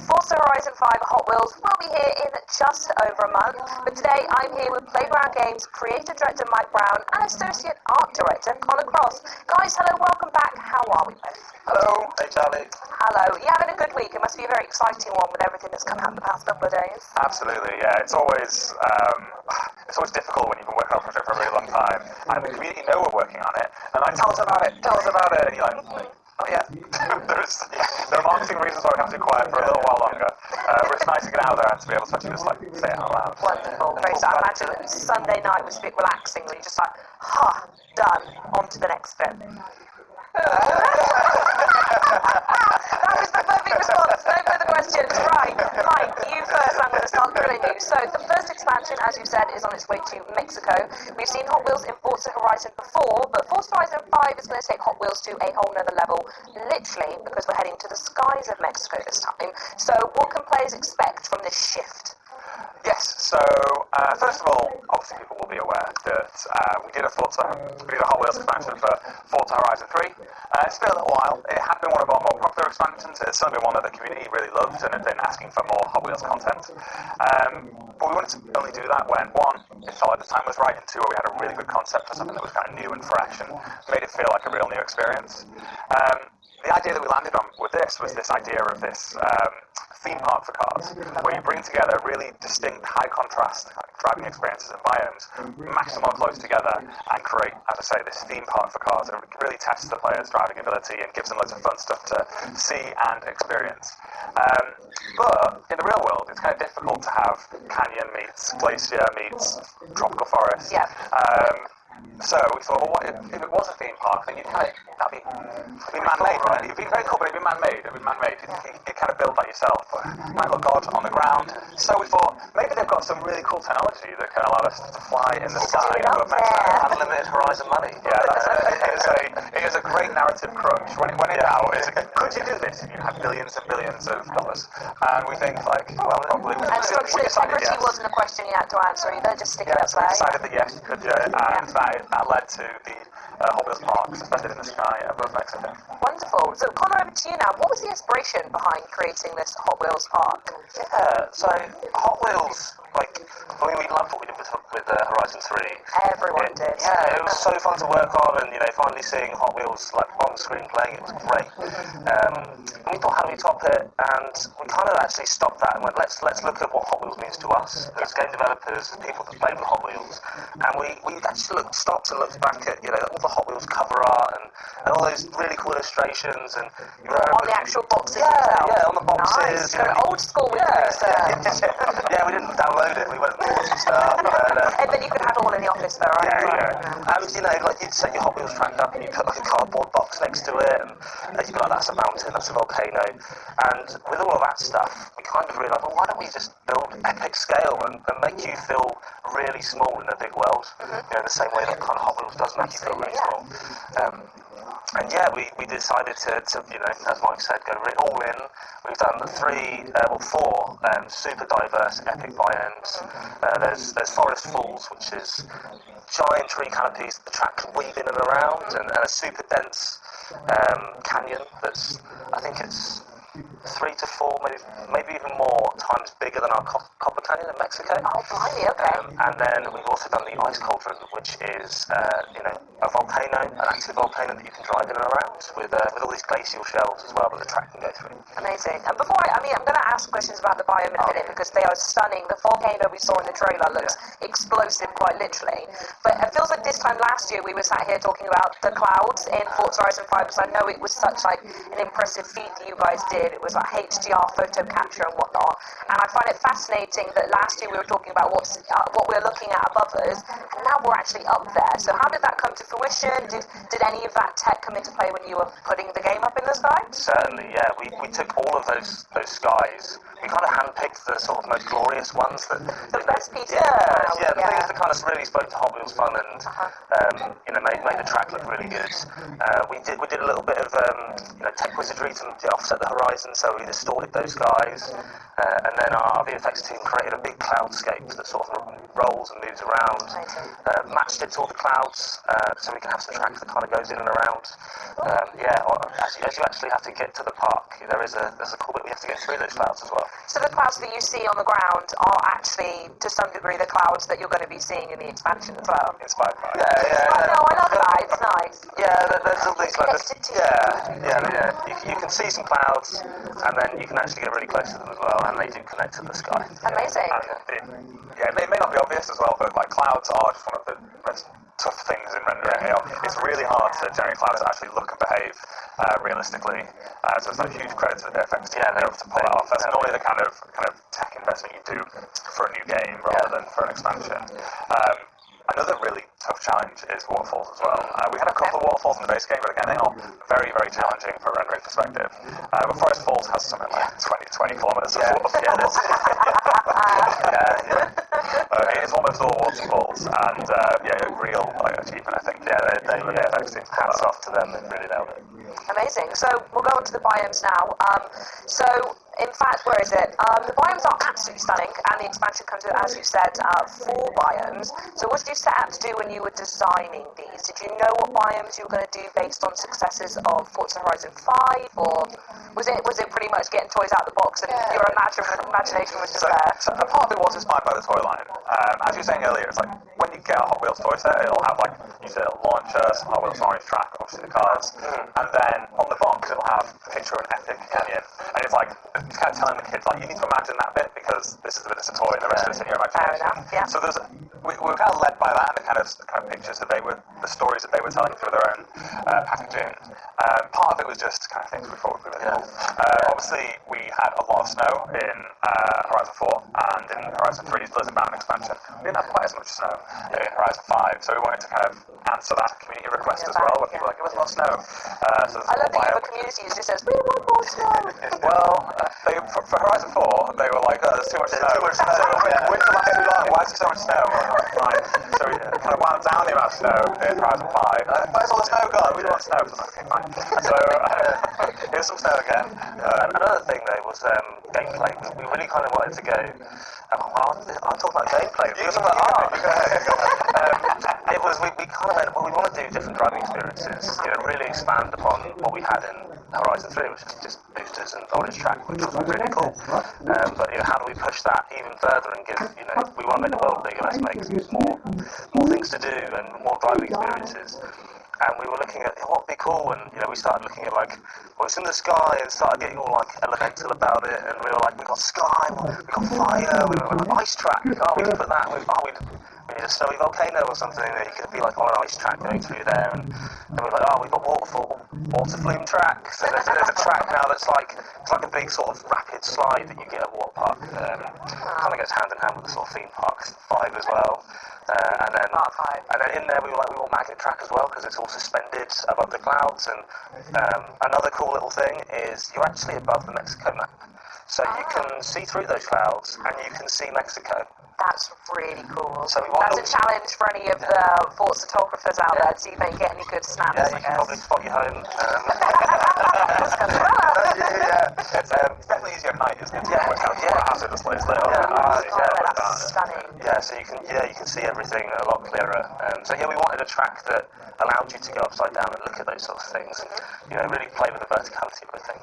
Forza Horizon 5 Hot Wheels will be here in just over a month, but today I'm here with Playground Games creative director Mike Brown and associate art director Connor Cross. Guys, hello, welcome back. How are we both? Hello. Hey, Charlie. Hello. You having a good week? It must be a very exciting one with everything that's come out in the past couple of days. Absolutely, yeah. It's always difficult when you've been working on a project for a really long time, and the community know we're working on it, and like, tell us about it, and you're like, oh yeah. There are marketing reasons why we have to be quiet for a little while longer. But it's nice to get out there and to be able to actually just like say it out loud. Wonderful. Very so I imagine that Sunday night was a bit relaxing, where you're just like, done, on to the next bit. That was the perfect response. No further questions. Right, Mike, you first. I'm going to start grilling you. So the first expansion, as you said, is on its way to Mexico. We've seen Hot Wheels in Forza Horizon before, but Forza Horizon 5 is going to take Hot Wheels to a whole nother level, literally, because we're heading to the skies of Mexico this time. So what can players expect from this shift? Yes, so first of all, obviously people will be aware that we did a Hot Wheels expansion for Forza Horizon 3. It's been a little while. It had been one of our more popular expansions. It's certainly been one that the community really loved and had been asking for more Hot Wheels content. But we wanted to only do that when, one, it felt like the time was right, and two, we had a really good concept for something that was kind of new and fresh and made it feel like a real new experience. The idea that we landed on with this was this idea of this theme park for cars, where you bring together really distinct, high-contrast driving experiences and biomes, mash them all close together, and create, as I say, this theme park for cars. It really tests the player's driving ability and gives them loads of fun stuff to see and experience. But in the real world, it's kind of difficult to have canyon meets glacier meets tropical forest. Yeah. So we thought, well, what if it was a theme park, then that'd be man-made, right? It'd be very cool, but it'd be man-made. You kind of build that yourself. It might look odd on the ground. So we thought, maybe they've got some really cool technology that can allow us to fly in the sky above Mexico. Unlimited Horizon money. Yeah, it is a great narrative crunch. When in doubt, could you do this? You have billions and billions of dollars. And we think, like, well, probably. And So integrity wasn't a question you had to answer either, just stick it up so we there. decided that yes, you could do it, and that led to the Hot Wheels Park suspended in the sky above Mexico. Wonderful. So Connor, over to you now. What was the inspiration behind creating this Hot Wheels Park? Yeah, so Hot Wheels, like, I mean, we loved what we did with Horizon 3. Everyone did. Yeah, it was so fun to work on, and, you know, finally seeing Hot Wheels, like, on screen playing, it was great. And we thought, how do we top it? And we kind of actually stopped that and went, let's look at what Hot Wheels means to us as game developers, people that play with Hot Wheels. And we actually stopped and looked back at, you know, all the Hot Wheels cover art and all those really cool illustrations. And you remember On the actual boxes yeah, themselves? yeah, on the boxes. Nice. You know, Old school with research. yeah, we didn't download it. We went and bought some stuff. And then you could have it all in the office though, right? Yeah. And, you know, like, you'd set your Hot Wheels track up and you put like a cardboard box next to it, and you'd be like, that's a mountain, that's a volcano. And with all of that stuff, we kind of realised, well, why don't we just build epic scale and make you feel really small in a big world? You know, the same way that kind of Hot Wheels does make you feel really small. And yeah, we decided to, you know, as Mike said, go all in. We've done 4 super diverse epic biomes. There's Forest Falls, which is giant tree canopies the track can weave in and around, and a super dense canyon that's, I think it's 3 to 4, maybe even more times bigger than our Copper Canyon in Mexico. Oh, blimey, okay. And then we've also done the Ice Cauldron, which is, you know, a volcano, an active volcano that you can drive in and around with all these glacial shelves as well that the track can go through. Amazing. And before I'm going to ask questions about the biome in a minute because they are stunning. The volcano we saw in the trailer looks explosive, quite literally. But it feels like this time last year we were sat here talking about the clouds in Forza Horizon 5 because I know it was such like an impressive feat that you guys did. It was like HDR photo capture and whatnot. And I find it fascinating that last year we were talking about what we're looking at above us, and now we're actually up there. So how did that come to fruition? Did any of that tech come into play when you were putting the game up in the sky? Certainly, yeah. We took all of those skies. We kind of handpicked the sort of most glorious ones that The best pieces. the things that kind of really spoke to Hot Wheels fun and you know, made the track look really good. We did a little bit of you know, tech wizardry to offset the horizon, so we distorted those skies, and then our VFX team created a big cloudscape that sort of rolls and moves around, matched it to all the clouds, so we can have some track that kind of goes in and around. As you actually have to get to the park, there's a cool bit we have to get through those clouds as well. So the clouds that you see on the ground are actually, to some degree, the clouds that you're going to be seeing in the expansion as well. Inspired by. No, I love that. It's nice. Yeah, there's all these like this. Connected to You can see some clouds, and then you can actually get really close to them as well, and they do connect to the sky. Amazing. It may not be obvious as well, but like clouds are just one of the most tough things in rendering. You know, it's really hard to generate clouds that actually look and behave realistically. So it's a huge credit to the VFX team to be able to pull it off. That's normally the kind of tech investment you do for a new game rather than for an expansion. Another really tough challenge is waterfalls as well. We had a couple of waterfalls in the base game, but again, they are very, very challenging from a rendering perspective. But Forest Falls has something like 20 kilometers of waterfalls. It's almost all waterfalls, and a real achievement, I think. Hats off to them, they really nailed it. Amazing. So we'll go on to the biomes now. In fact, where is it? The biomes are absolutely stunning, and the expansion comes with, as you said, 4 biomes. So what did you set out to do when you were designing these? Did you know what biomes you were going to do based on successes of Forza Horizon 5, or was it pretty much getting toys out of the box and your imagination was just there? So a part of it was inspired by the toy line. As you were saying earlier, it's like when you get a Hot Wheels toy set, it'll have like usually a launcher, some Hot Wheels orange track, obviously the cars, and then on the box it'll have a picture of an epic canyon, and it's like it's kind of telling the kids like you need to imagine that bit because this is the bit that's a toy and the rest of it's in your imagination. Fair enough, yeah. So we were kind of led by that and the kind of pictures that the stories that they were telling through their own packaging. Part of it was just kind of things we thought would be really cool. Obviously we had a lot of snow in Horizon 4 and in Horizon 3's Blizzard Mountain expansion. We didn't have quite as much snow in Horizon 5, so we wanted to kind of answer that community request as well, where people were like, give us more snow. I love that you have a community who just says, we want more snow. Well, for Horizon 4, they were like, there's too much snow. Winter lasts too long, why is there so much snow? Fine. So we kind of wound down the amount of snow in Horizon 5. Where's all the snow gone? We don't want snow. Okay, fine. So, Here's some snow again. Another thing though was gameplay. We really kind of wanted to go. I'll talk about gameplay. You talk about art. It was we kind of went. Well, we want to do different driving experiences. You know, really expand upon what we had in Horizon 3, which is just boosters and orange track, which was really cool. But you know, how do we push that even further and give? You know, we want to make the world bigger. Let's make more things to do and more driving experiences. And we were looking at what would be cool, and you know, we started looking at like, well, it's in the sky, and started getting all like elemental about it, and we were like, we got sky, we got fire, we got an ice track. Oh, we can put that. We need a snowy volcano or something. You could be like on an ice track going through there, and then we're like, oh, we've got water flume track. So there's a track now that's like it's like a big sort of rapid slide that you get at water park. Kind of goes hand in hand with the sort of theme park 5 as well. And then in there we want magnet track as well because it's all suspended above the clouds. And another cool little thing is you're actually above the Mexico map, so you can see through those clouds and you can see Mexico. That's really cool. So that's a challenge for any of the Forza photographers out there to see if they can get any good snaps. Yeah, you can probably spot your home. It's definitely easier at night, isn't it? Yeah, hazardous lights lit. That's stunning. Yeah, so you can see everything a lot clearer. So we wanted a track that allowed you to go upside down and look at those sort of things, and you know, really play with the verticality of everything.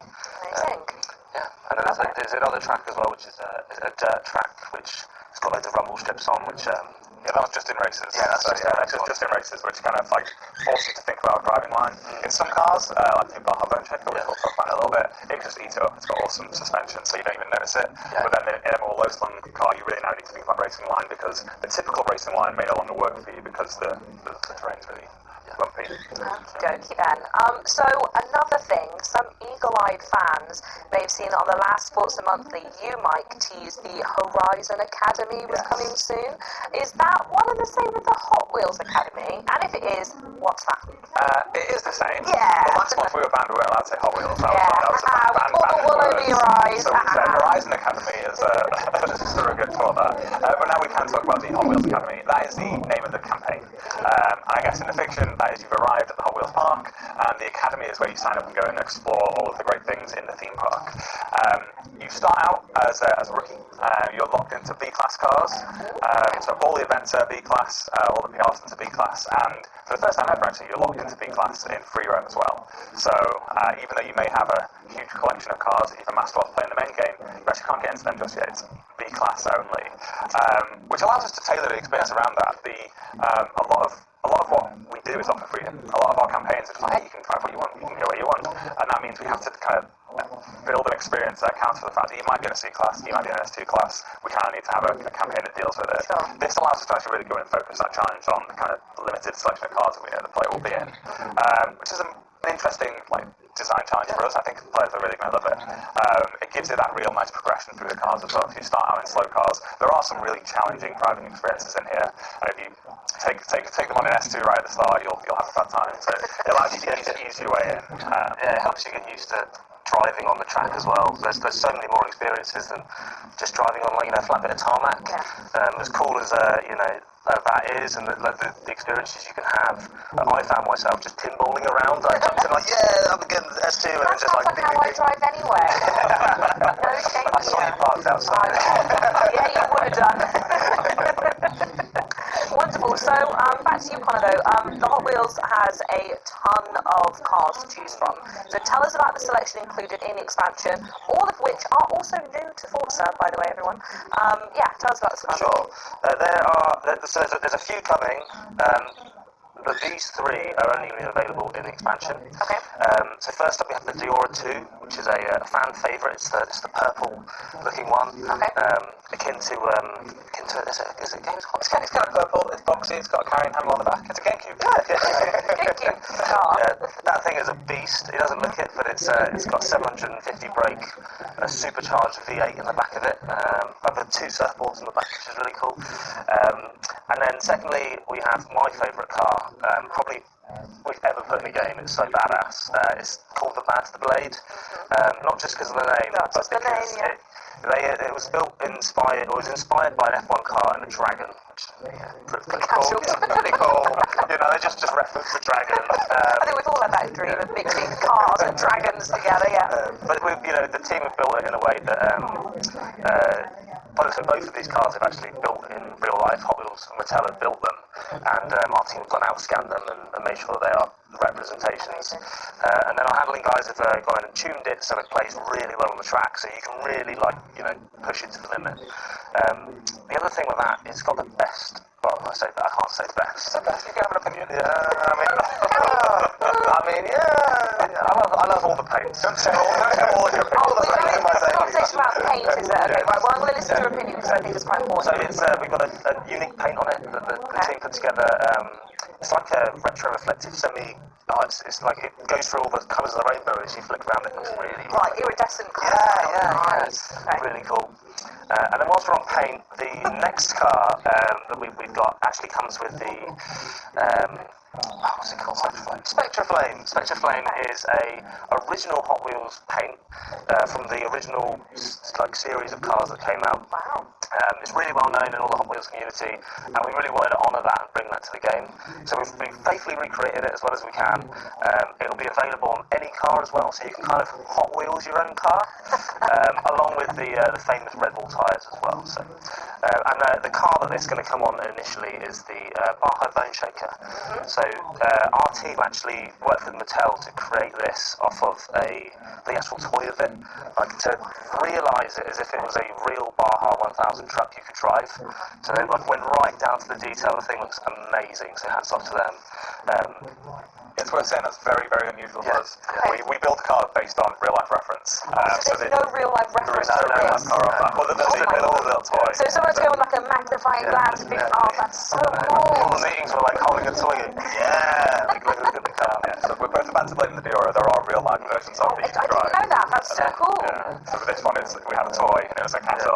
Amazing. Yeah, and then there's another track as well, which is a dirt track, which has got loads of rumble strips on, which that was just in races. Yeah, that's just in races, which kind of like forces you to think about a driving line. In some cars, like the Baja Bunch, we'll talk about it a little bit, it can just eat it up. It's got awesome suspension, so you don't even notice it. Yeah. But then in a more low-slung car, you really now need to think about racing line, because the typical racing line may no longer work for you because the terrain's really bumpy. Okey-dokey then. So another thing, some eagle-eyed fans may have seen on the last Forza Monthly, you, Mike, teased the Horizon Academy was coming soon. Is that one and the same with the Hot Wheels Academy? And if it is, what's that? It is the same. Yeah. But last month we were banned, we weren't allowed to say Hot Wheels. That was we pulled the wool over your eyes. So we said Horizon Academy is a surrogate for that. But now we can talk about the Hot Wheels Academy. That is the name of the campaign. I guess in the fiction, that is you've arrived at the Hot Wheels Park, and the Academy is where you sign up and go and explore all of the great things in the theme park. You start out as a rookie. You're locked into B-class cars. So all the events are B-class, all the PR stunts are B-class, and for the first time ever, actually, you're locked into B-class in free roam as well. So even though you may have a huge collection of cars that you've amassed while playing the main game, you actually can't get into them just yet. It's B-class only, which allows us to tailor the experience around that. A lot of what we do is offer freedom. A lot of our campaigns are just like, hey, you can drive what you want, you can go where you want, and that means we have to kind of build an experience that accounts for the fact that you might get a C-class, you might get an S2 class. We kind of need to have a campaign that deals with it. Sure. This allows us to actually really go and focus that challenge on the kind of limited selection of cars that we know the player will be in, which is an interesting design challenge for us. I think players are really going to love it. It gives it that real nice progression through the cars as well. If you start out in slow cars, there are some really challenging driving experiences in here, and if you take them on an S2 right at the start, you'll have a bad time. So it allows you to ease your way in. it helps you get used to driving on the track as well. There's so many more experiences than just driving on a flat bit of tarmac. As cool as that is, and the experiences you can have. I found myself just pinballing around. I jumped in I'm again S2, and That just sounds like how I drive anyway. No shame. I saw you parked outside. Yeah, you would have done. Wonderful. So back to you, Connor, though. The Hot Wheels has a ton of cars to choose from. So tell us about the selection included in the expansion, all of which are also new to Forza, by the way, everyone. Tell us about this car. Sure. There's a few coming. But these 3 are only available in the expansion. Okay. So first up we have the Diora 2, which is a fan favourite. It's the purple-looking one. Okay. Akin to is it Gamescom? It's kind of purple, it's boxy, it's got a carrying handle on the back. It's a GameCube. GameCube car. That thing is a beast. It doesn't look it, but it's got 750 brake, a supercharged V8 in the back of it, with 2 surfboards in the back, which is really cool. And then secondly, we have my favourite car, probably we've ever put in a game. It's so badass. It's called the Bad to the Blade, not just because of the name, but because It was inspired by an F1 car and a dragon, which pretty cool. Pretty cool. You know, they just reference the dragon. I think we've all had that dream of mixing cars and dragons together, yeah. But the team have built it in a way that both of these cars have actually built in real life. Hot Wheels and Mattel have built them, and our team have gone out, scanned them, and made sure that they are representations. And then our handling guys have gone in and tuned it so it plays really well on the track, so you can really push it to the limit. The other thing with that, it's got the best. Well, I say that, I can't say the best. You can have an opinion. Yeah, I love all the paints. Don't say all of your opinions. It's a conversation about paint, is it? Okay, right, well, I'm going to listen to your opinion because I think it's quite important. So we've got a unique paint on it that the team put together. It's like a retro-reflective it's like it goes through all the colours of the rainbow as you flick around it. It looks really right, iridescent colours. Yeah. Nice. Okay. Really cool. And then whilst we're on paint, the next car that we've got actually comes with the what's it called? Spectra Flame. Spectra Flame is a original Hot Wheels paint from the original series of cars that came out. Wow. It's really well known in all the Hot Wheels community, and we really wanted to honour that and bring that to the game. So we've faithfully recreated it as well as we can. It'll be available on any car as well, so you can kind of Hot Wheels your own car, along with the famous Red Bull tyres as well. So, and the car that it's going to come on initially is the Baja Bone Shaker. So our team actually worked with Mattel to create this off of the actual toy of it, to realise it as if it was a real Baja 1000 truck you could drive. So they went right down to the detail. The thing looks amazing, so hats off to them. It's worth saying that's very, very unusual for us. Okay. We built a car based on real life reference. So there's no real life reference to this. Well, there's a little toy. So if someone's going with like a magnifying glass, big, that's so cool. All the meetings were like holding a toy. Yeah, look at the car. Yeah, so we're both about to blame the Diora. There are real life versions of it. I didn't know that. That's so cool. Yeah. So for this one, we had a toy, and it was a caster,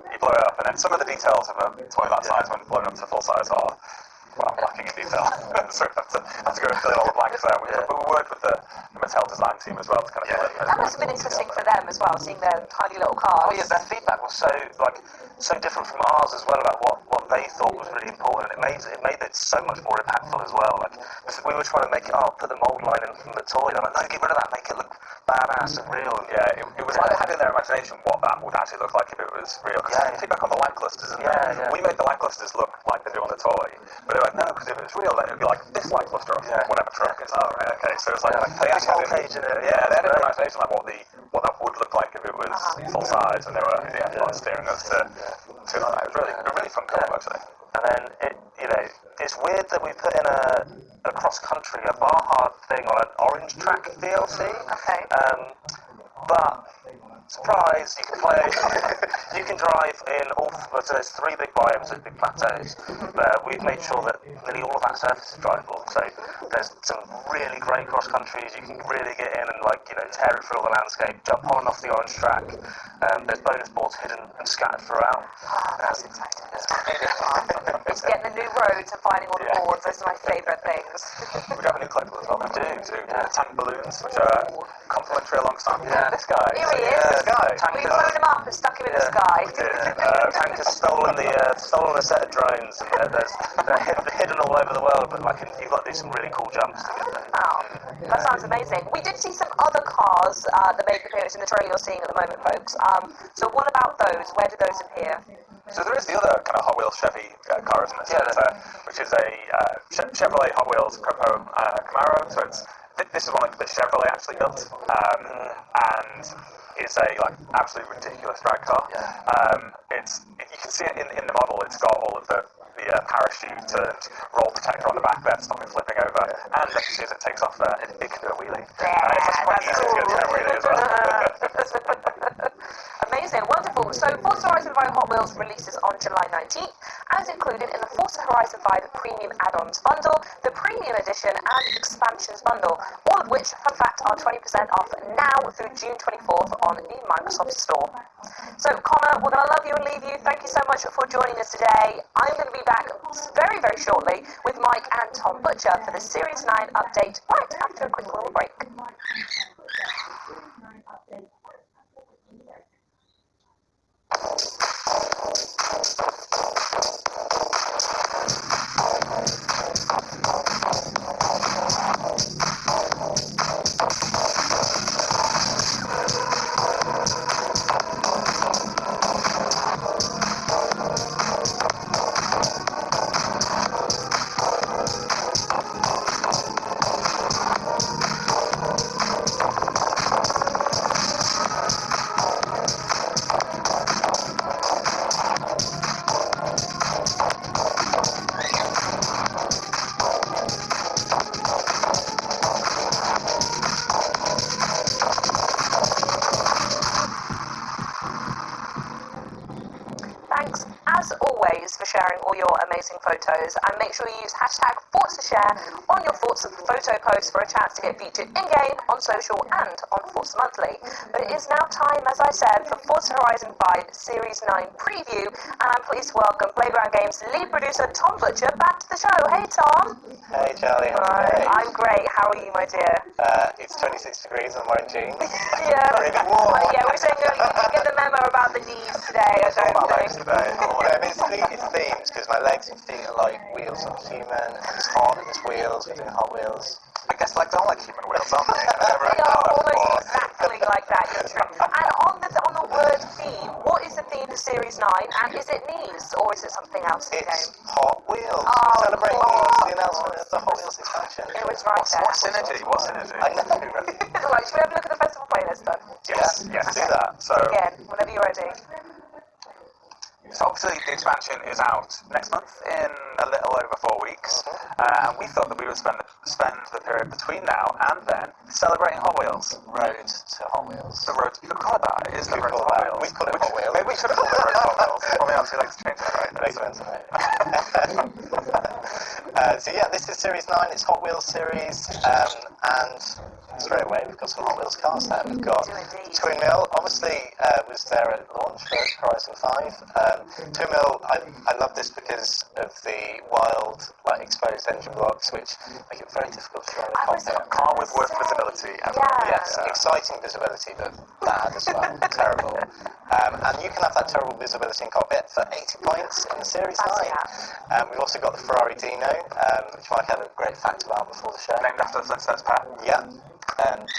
you blow it up, and then some of the details of a toy that size, when blown up to full size, are lacking in detail. So we have to go and fill in all the blanks there. But we worked with the Mattel design team as well to kind of fill in. That must have been interesting for them as well, seeing their tiny little cars. Oh yeah, their feedback was so different from ours as well about what they thought was really important. It made it so much more impactful as well. Like we were trying to make it, put the mold line in from the toy. They're like, no, get rid of that, make it look badass and real. And yeah, it was like they had in their imagination what that would actually look like if it was real. Because they had feedback on the lanclusters, isn't there? Yeah. We made the lanclusters look like they do on the toy, but they're like, no, because if it was real, then it would be like this lancluster or whatever truck is. Oh, right, okay. So it's like they actually had cage in it. Yeah, they had an imagination like what that would look like if it was full size, and they were steering us to like that. It was really fun car actually. And then it's weird that we put in a cross country, a Baja thing on an orange track DLC. Okay. But surprise, you can play. You can drive in all. So there's 3 big biomes, those big plateaus. We've made sure that nearly all of that surface is drivable. So there's some really great cross countries. You can really get in and tear it through all the landscape, jump on and off the orange track. There's bonus boards hidden and scattered throughout. That's exciting. It's getting the new roads and finding all the boards. Those are my favourite things. We have a new collectible as well. We do. Tank balloons, which are complimentary alongside this guy. Here he is. This guy. We blown him up and stuck him in the sky. Tank has stolen a set of drones, and they're hidden all over the world. But you've got to do some really cool jumps to get there. Wow, that sounds amazing. We did see some other cars that made an appearance in the trailer you're seeing at the moment, folks. So what about those? Where do those appear? So there is the other kind of Hot Wheels Chevy car, isn't it? Which is a Chevrolet Hot Wheels Copo Camaro. So this is one that Chevrolet actually built, and it's a absolutely ridiculous drag car. You can see it in the model. It's got all of the parachute and roll protector on the back there to stop it flipping over, and you can see as it takes off there, it can do a wheelie. It's actually quite easy to get to a wheelie as well. Amazing, wonderful. So Forza Horizon 5 Hot Wheels releases on July 19th and is included in the Forza Horizon 5 Premium Add-ons bundle, the Premium Edition and Expansions bundle, all of which, fun fact, are 20% off now through June 24th on the Microsoft Store. So Connor, we're going to love you and leave you. Thank you so much for joining us today. I'm going to be back very, very shortly with Mike and Tom Butcher for the Series 9 update right after a quick little break. Thanks, as always, for sharing all your amazing photos, and make sure you use hashtag ForzaShare on your Forza photo posts for a chance to get featured in-game, on social, and on Forza Monthly. But it is now time, as I said, for Forza Horizon 5 Series 9 preview, and I'm pleased to welcome Playground Games lead producer Tom Butcher back to the show. Hey, Tom. Hey Charlie, how's it going? I'm great. How are you, my dear? It's 26 degrees and I'm wearing jeans. Yeah. Really warm. Yeah, we're saying you didn't get the memo about the knees today, I don't think. Today. It's themed because my legs and feet are like wheels of a human, and it's hot and it's wheels, we're doing Hot Wheels. I guess legs are like human wheels, aren't they? They are almost exactly like that, you're true. And on the word theme, what is the theme for Series 9? And is it knees, or is it something else in the It's game? Hot Wheels. Oh, Celebrating God. the announcement of the Hot Wheels expansion. It was right there. What synergy? What synergy? I know. Right, should we have a look at the festival playlist then? Yes, yes. Do that. So, Again, whenever you're ready. so obviously the expansion is out next month in a little over 4 weeks, and we thought that we would spend the period between now and then celebrating Hot Wheels. Road to Hot Wheels. The road, you could call it that. It is the You road call to Hot that. Wheels. We call it Hot Wheels. Maybe we should have called it the road to Hot Wheels. Probably not too late to change that, right? Makes sense, mate. So yeah, this is Series 9, it's Hot Wheels series, and straight away we've got some Hot Wheels cars there. We've got We do indeed. Twin Mill, obviously was there at launch for Horizon 5. Twin Mill, I love this because of the wild, like exposed engine blocks, which make it very difficult to run the cockpit. Car with worst visibility ever. Yeah. Yes, exciting visibility, but bad as well, terrible. And you can have that terrible visibility in cockpit for 80 points in the Series 9. We've also got the Ferrari Dino, which Mike had a great fact about before the show. Named after the Flintstones pair. Yeah,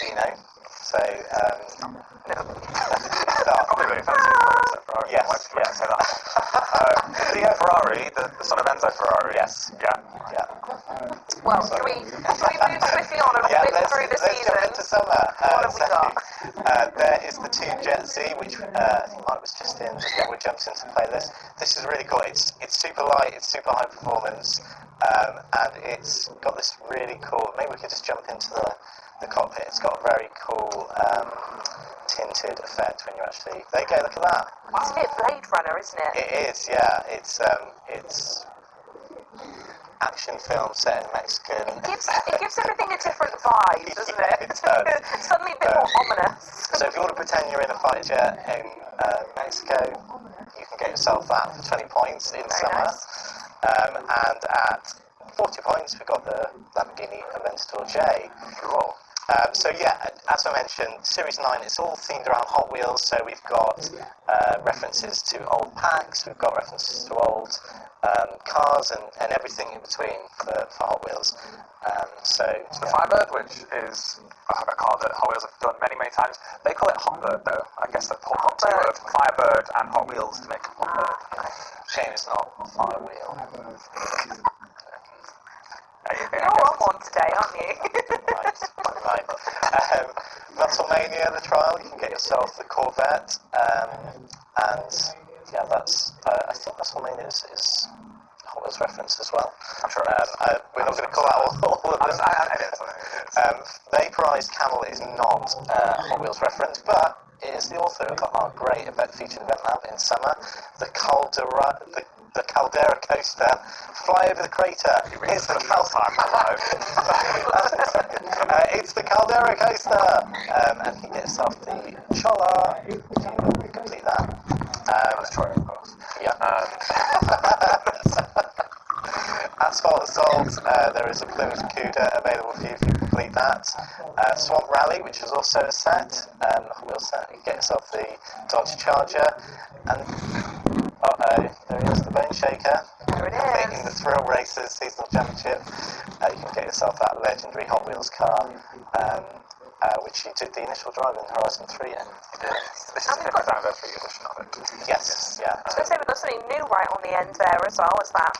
Dino. So, Probably really fancy Ferrari. Yes, Why would you yes. say that? Leo Ferrari, the son of Enzo Ferrari. Yes. Yeah. yeah. Well, should we move swiftly on and Yeah, whip through the let's jump season? into summer. What have we got? There is the Team Jet Z, which I think Mike was just in before we jumped into the playlist. This is really cool. It's super light, it's super high performance, and it's got this really cool. Maybe we could just jump into the cockpit. It's got a very cool tinted effect when you actually. There you go. Look at that. It's a bit Blade Runner, isn't it? It is. Yeah. It's action film set in Mexican. It gives everything a different vibe, doesn't Yeah, it? it does. Suddenly a bit more ominous. So if you want to pretend you're in a fighter jet in Mexico, you can get yourself that for 20 points in summer. nice. And at 40 points, we've got the Lamborghini Aventador J. Cool. So yeah, as I mentioned, Series 9, it's all themed around Hot Wheels, so we've got references to old packs, we've got references to old cars and everything in between for Hot Wheels. The Firebird, which is a car that Hot Wheels have done many, many times. They call it Hotbird, though. I guess they've pulled the two of Firebird and Hot Wheels to make Hotbird. Shame it's not Fire Wheel. You're on one today, aren't you? Right. WrestleMania, the trial, you can get yourself the Corvette, and yeah, that's. I think WrestleMania is Hot Wheels reference as well. I'm sure. We're not going to call out all of them. Vaporized Camel is not Hot Wheels reference, but it is the author of our great event featured event lab in summer, the Caldera Coaster. Fly over the crater. It's the it's the Caldera Coaster, and you can get yourself the Chola if you complete that. That's Troy, of course. Yeah. Asphalt Assault, there is a Plymouth Cuda available for you if you complete that. Swamp Rally, which is also a set, wheel set. You can get yourself the Dodge Charger. And there is the Bone Shaker. There it Completing the is. Thrill Racers Seasonal Championship. You can get yourself that legendary Hot Wheels car, which you did the initial drive in Horizon 3 in. This is the 50th anniversary edition of it. Yes, yeah. I was going to say we've got something new right on the end there as well. What's that?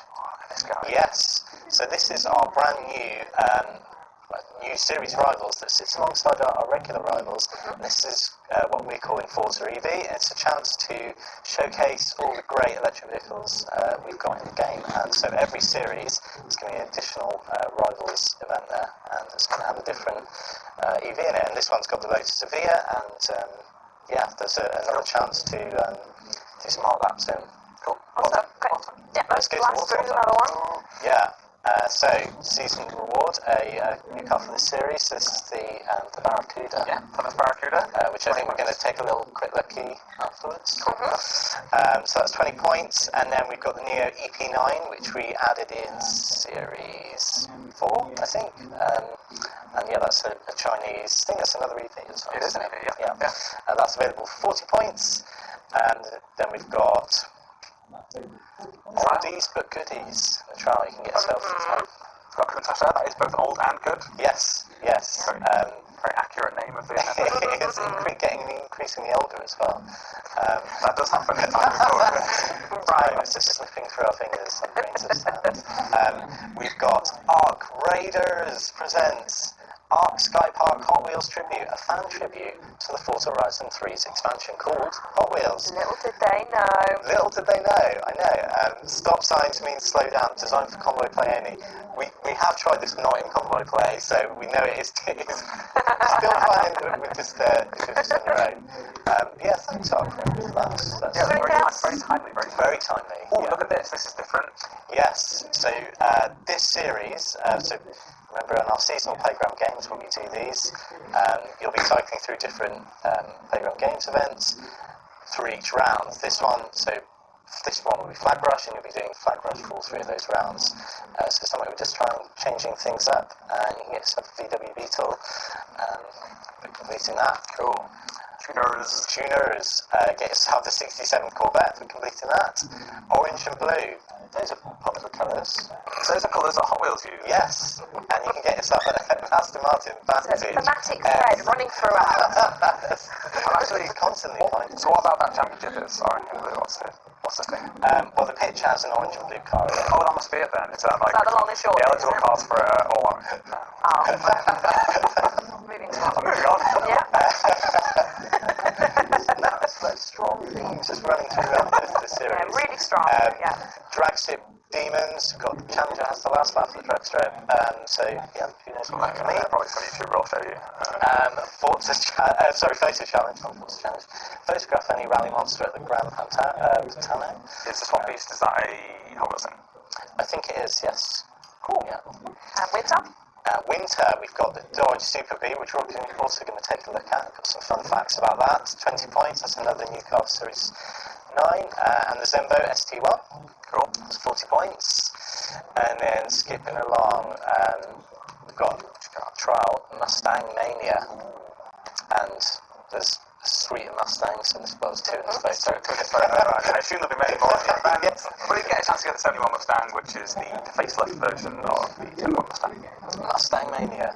This guy. Yes. So this is our brand new series rivals that sits alongside our regular rivals. And this is what we're calling Forza EV. It's a chance to showcase all the great electric vehicles we've got in the game. And so every series is going to be an additional rivals event there, and it's going to have a different EV in it. And this one's got the Lotus Evija, and there's another chance to do some hot laps in. Cool. Awesome. Okay. Yeah, let's go to blast through Water. another one. Yeah. So season reward, a new car for the series. This is the Barracuda. Yeah, Plymouth Barracuda. Which I think we're going to take a little quick looky afterwards. So that's 20 points, and then we've got the Neo EP9, which we added in Series 4, I think. And yeah, that's a Chinese thing. That's another EP as well. It is an EP, yeah. That's available for 40 points, and then we've got oldies but goodies. A trial you can get yourself. Got to touch that. That is both old and good. Yes. Very accurate name of the event. It's getting increasingly older as well. That does happen in time before. Time is just slipping through our fingers on grains of sand. We've got Arc Raiders presents Arc Sky Park Hot Wheels Tribute, a fan tribute to the Forza Horizon 3's expansion called Hot Wheels. Little did they know. Little did they know, I know. Stop signs means slow down, designed for convoy play only. We have tried this not in convoy play, so we know it is still fun with just on your own. Thanks Arc for that. That's Very timely. very timely. Oh, look at this. This is different. Yes, so this series, remember on our seasonal playground games when we do these, you'll be cycling through different playground games events through each round. This one will be Flag Rush, and you'll be doing Flag Rush for all three of those rounds. So something we're just trying changing things up, and you can get yourself a VW Beetle for completing that. Cool. Tuners, get yourself the 67 Corvette for completing that. Orange and blue, those are popular colours. So those are colours that Hot Wheels use. Yes, and you can get yourself an Aston Martin There's a Vantage. thematic thread running throughout. I'm actually constantly finding. So what about that championship is orange and blue? What's the thing? Well, the pitch has an orange and blue car in it. Oh, that must be it then. Is that like Is that the long and short? the eligible cars for all orange? No. Oh. Moving on. Moving on. Yeah. That's strong themes just running through the series. Yeah, really strong. Dragstrip Demons, we've got Challenger has the last lap for the Dragstrip. Who knows what that can mean. Probably some YouTube will show you. Photo Challenge, not Forza Challenge. Photograph any rally monster at the Grand Pantano. Is the Swamp Beast, is that a Hot Wheels thing? I think it is, yes. Cool. Yeah. And winter? Winter, we've got the Dodge Super B, which we're also going to take a look at. We've got some fun facts about that. 20 points, that's another new car for Series 9. And the Zembo ST1, cool, that's 40 points. And then skipping along, we've got Trial Mustang Mania. And there's a suite of Mustangs, and there's two in this photo. I assume there'll be many more in the event. Yes. But you get a chance to get the 71 Mustang, which is the facelift version of the 71 Mustang. Mustang Mania.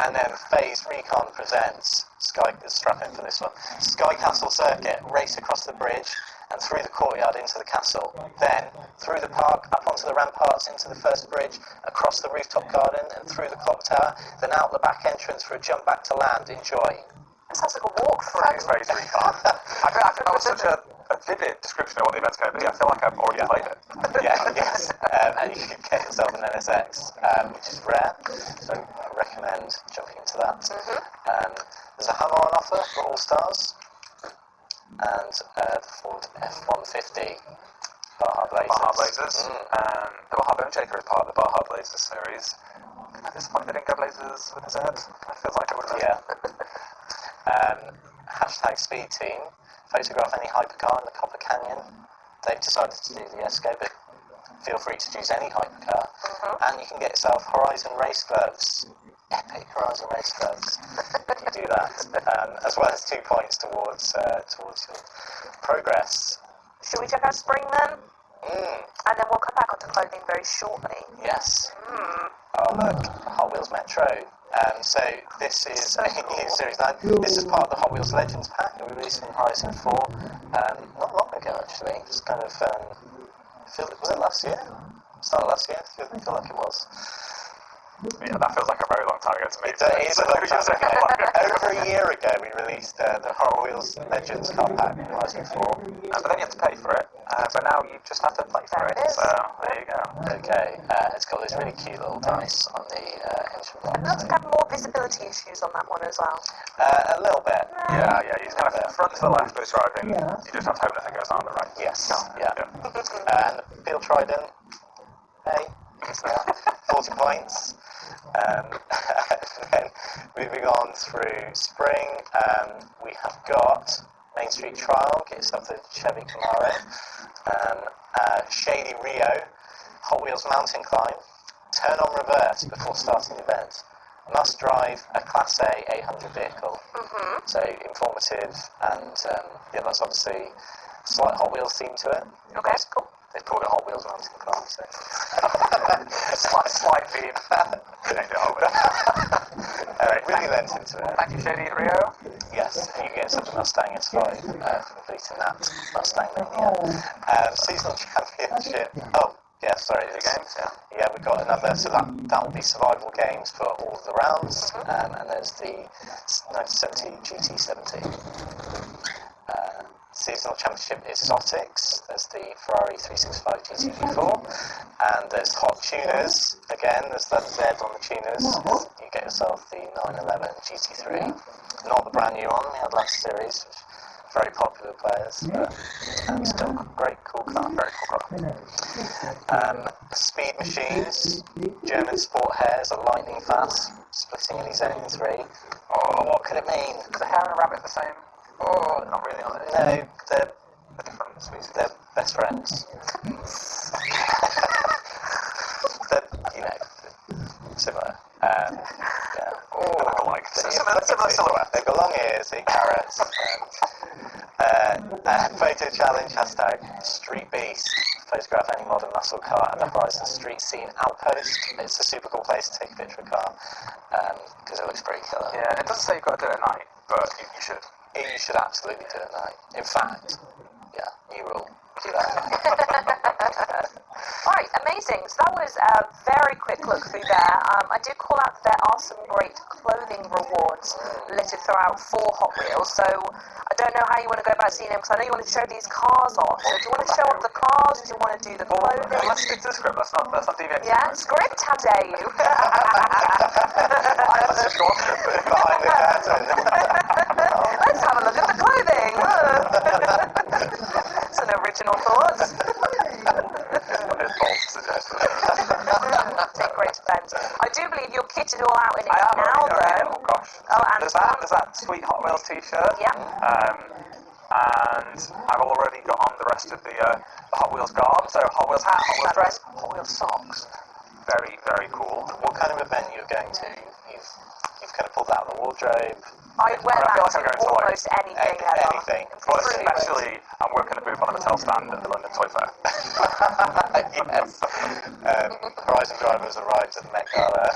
And then FaZe Recon presents strap in for this one. Sky Castle Circuit, race across the bridge and through the courtyard into the castle. Then through the park, up onto the ramparts, into the first bridge, across the rooftop garden and through the clock tower, then out the back entrance for a jump back to land. Enjoy. That sounds like a walkthrough. It's very Recon. I think that was such a vivid description of what the event's going to be. I feel like I've already played it. Yes. And you can get yourself an NSX, which is rare, so I recommend jumping into that. There's a Hummer on offer for All Stars, and the Ford F-150 Baja Blazers. The Baja Bone Shaker is part of the Baja Blazers series. At this point, they didn't go Blazers with a Z. It feels like it would have been. Hashtag Speed Team, photograph any hypercar in the Copper Canyon. They've decided to do the Escape, but feel free to choose any hypercar. And you can get yourself Horizon race gloves. Epic Horizon race gloves. You can do that. As well as 2 points towards your progress. Should we check out Spring then? Mm, And then we'll come back onto clothing very shortly. yes. Oh look, Hot Wheels Metro. So this is a new Series 9. This is part of the Hot Wheels Legends pack that we released in Horizon 4 not long ago actually. Just kind of, was it last year? Start of last year? I feel like it was. Yeah, that feels like a very long time ago to me. It is a long time ago. Over a year ago we released the Hot Wheels Legends card pack in Horizon 4. But then you have to pay for it. But now you just have to play for There it. it is. So there you go. Okay, it's got those really cute little dice on the engine block. Looks to have more visibility issues on that one as well. A little bit. Yeah, he's kind of front to the left, but it's driving. Yeah. You just have to hope nothing goes on the right. Yes, yeah. And the Field Trident, hey, it's there, 40 points. And then moving on through Spring, we have got Main Street Trial, get yourself the Chevy Camaro, Shady Rio, Hot Wheels Mountain Climb, turn on reverse before starting the event, must drive a Class A 800 vehicle. So informative, and that's obviously a slight Hot Wheels theme to it. Okay, cool. They've called it Hot Wheels Mountain Climb, so. Slight theme. Named it Hot Wheels. Really lent into it. Thank you, Shady Rio. Yes, and you get yourself a Mustang S5 for completing that Mustang Mania. Seasonal Championship. Oh, yeah, sorry. The games, yeah. Yeah, we've got another, so that will be survival games for all of the rounds, and there's the 1970 GT70. Seasonal Championship Exotics, there's the Ferrari 365 GT4, and there's Hot Tuners, again, there's that Z on the tuners, you get yourself the 911 GT3, not the brand new one, we had last series, which very popular players, and still great, cool car, very cool car. Speed Machines, German Sport Hares are lightning fast, splitting in his own in 3. Oh, what could it mean? Is the hare and a rabbit the same? Oh, not really, are they? No, they're Different species. they're best friends. They're, similar. Yeah. Oh, look alike. Similar silhouette. They've got long ears, eat carrots. Photo challenge, hashtag Street Beast. Photograph any modern muscle car at the Horizon Street Scene Outpost. It's a super cool place to take a picture of a car, because it looks pretty killer. Yeah, it doesn't say you've got to do it at night, but you should. You should absolutely do it at night. In fact, yeah, you rule. Do that. Alright, amazing. So that was a very quick look through there. I did call out that there are some great clothing rewards littered throughout for Hot Wheels. So I don't know how you want to go about seeing them, because I know you want to show these cars off. So do you want to show off the cars? Do you want to do the clothing? Let's stick to the script. Let's not deviate. Yeah, script, how dare you? Let's just go off script. Behind the curtain. Let's have a look at the clothing. It's an original thought. It's bold suggestion. Take great offence. I do believe you're kitted all out in it I am now, already. though. Oh gosh. Oh, and There's that sweet Hot Wheels t-shirt. Yeah. And I've already got on the rest of the Hot Wheels garb. So Hot Wheels hat, Hot Wheels dress, Hot Wheels socks. Very, very cool. What kind of event you're going to? You've kind of pulled out the wardrobe. I'd wear I feel that like I'm to going to, like, almost anything ever. anything. Well, Pretty much. especially, I'm working a booth on a Mattel stand at the London Toy Fair. Yes. Horizon drivers arrived at the Met Gala.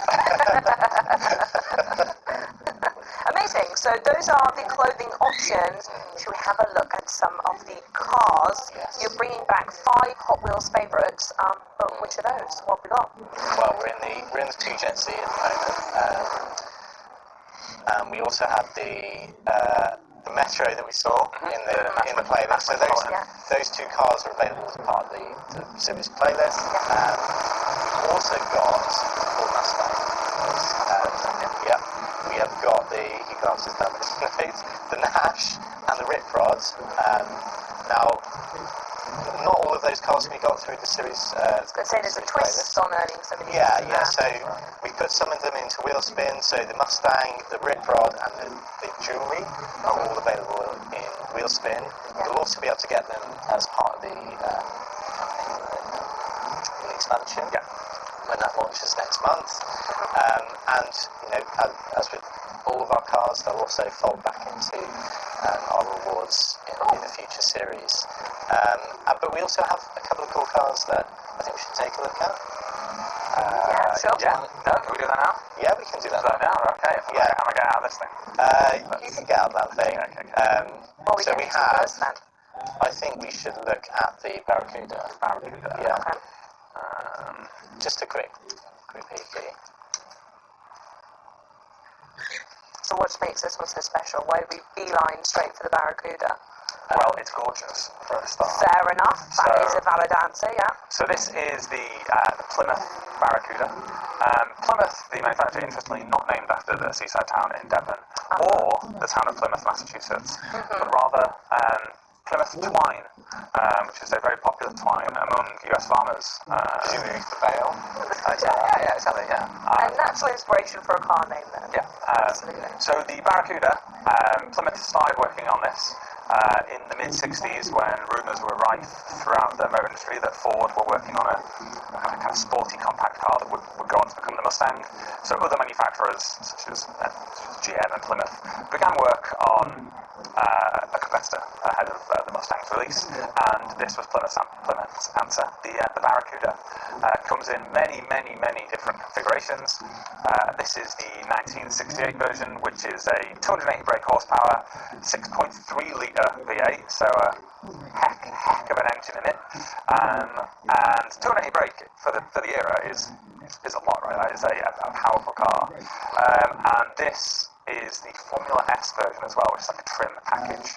Amazing. So those are the clothing options. Should we have a look at some of the cars? Yes. You're bringing back 5 Hot Wheels favourites, but which of those? What have we got? Well, we're in the 2 Jet C at the moment. We also have the Metro that we saw in the playlist. So those 2 cars are available as part of the series playlist. We've also got Ford Mustang. We have got he glances down the Nash and the Rip Rod. Now, not all of those cars can be got through the series. I was going to say there's a twist on earning some of these. Yeah. So we put some of them into Wheelspin. So the Mustang, the Rip Rod, and the Jewelry are all available in Wheelspin. You'll also be able to get them as part of the expansion when that launches next month. And as with all of our cars, they'll also fold back into our rewards in a future series. But we also have a couple of cool cars that I think we should take a look at. Yeah, sure. Yeah. No, can we do that now? Yeah, we can do that. Now, okay. Yeah. I'm gonna get out of this thing. You can get out of that thing. Okay. What we So get we into have. first then? I think we should look at the Barracuda. Yeah. Okay. Just a quick peeky. So what makes this one so special? Why did we beeline straight for the Barracuda? Well, it's gorgeous for a start. Fair enough. That So- is a valid answer, yeah. So this is the Plymouth Barracuda. Plymouth, the manufacturer, interestingly not named after the seaside town in Devon or the town of Plymouth, Massachusetts, but rather Plymouth twine, which is a very popular twine among US farmers. Presumably for bail. Yeah, exactly, yeah. A natural inspiration for a car name then. Yeah. Absolutely. So the Barracuda, Plymouth started working on this in the mid-60s when rumours were rife throughout the motor industry that Ford were working on a kind of sporty compact car that would go on to become the Mustang. So other manufacturers, such as GM and Plymouth, began work on a competitor ahead of the Mustang's release, and this was Plymouth's answer. The Barracuda comes in many different configurations. This is the 1968 version, which is a 280 brake horsepower, 6.3 litre V8, so a heck of an engine in it, and 280 brake for the era is a lot, right? That is a powerful car, and this is the Formula S version as well, which is like a trim package,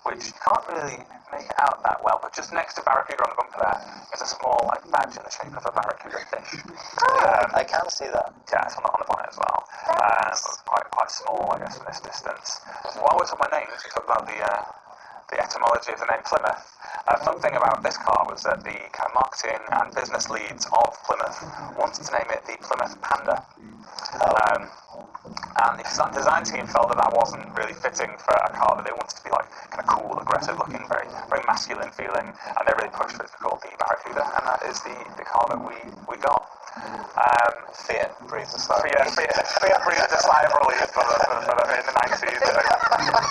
which you can't really make it out that well, but just next to Barracuda on the bumper there is a small badge in the shape of a Barracuda fish. I can see that. Yeah, it's on the bonnet as well. Quite small, I guess, from this distance. While we're talking about names, we talked about the etymology of the name Plymouth. A fun thing about this car was that the kind of marketing and business leads of Plymouth wanted to name it the Plymouth Panda. And the design team felt that wasn't really fitting for a car that they wanted to be like kind of cool, aggressive looking, very masculine feeling, and they really pushed for it to be called the Barracuda, and that is the car that we got. Fiat breathes a sigh. Fiat breathed a sigh of relief in the 90s.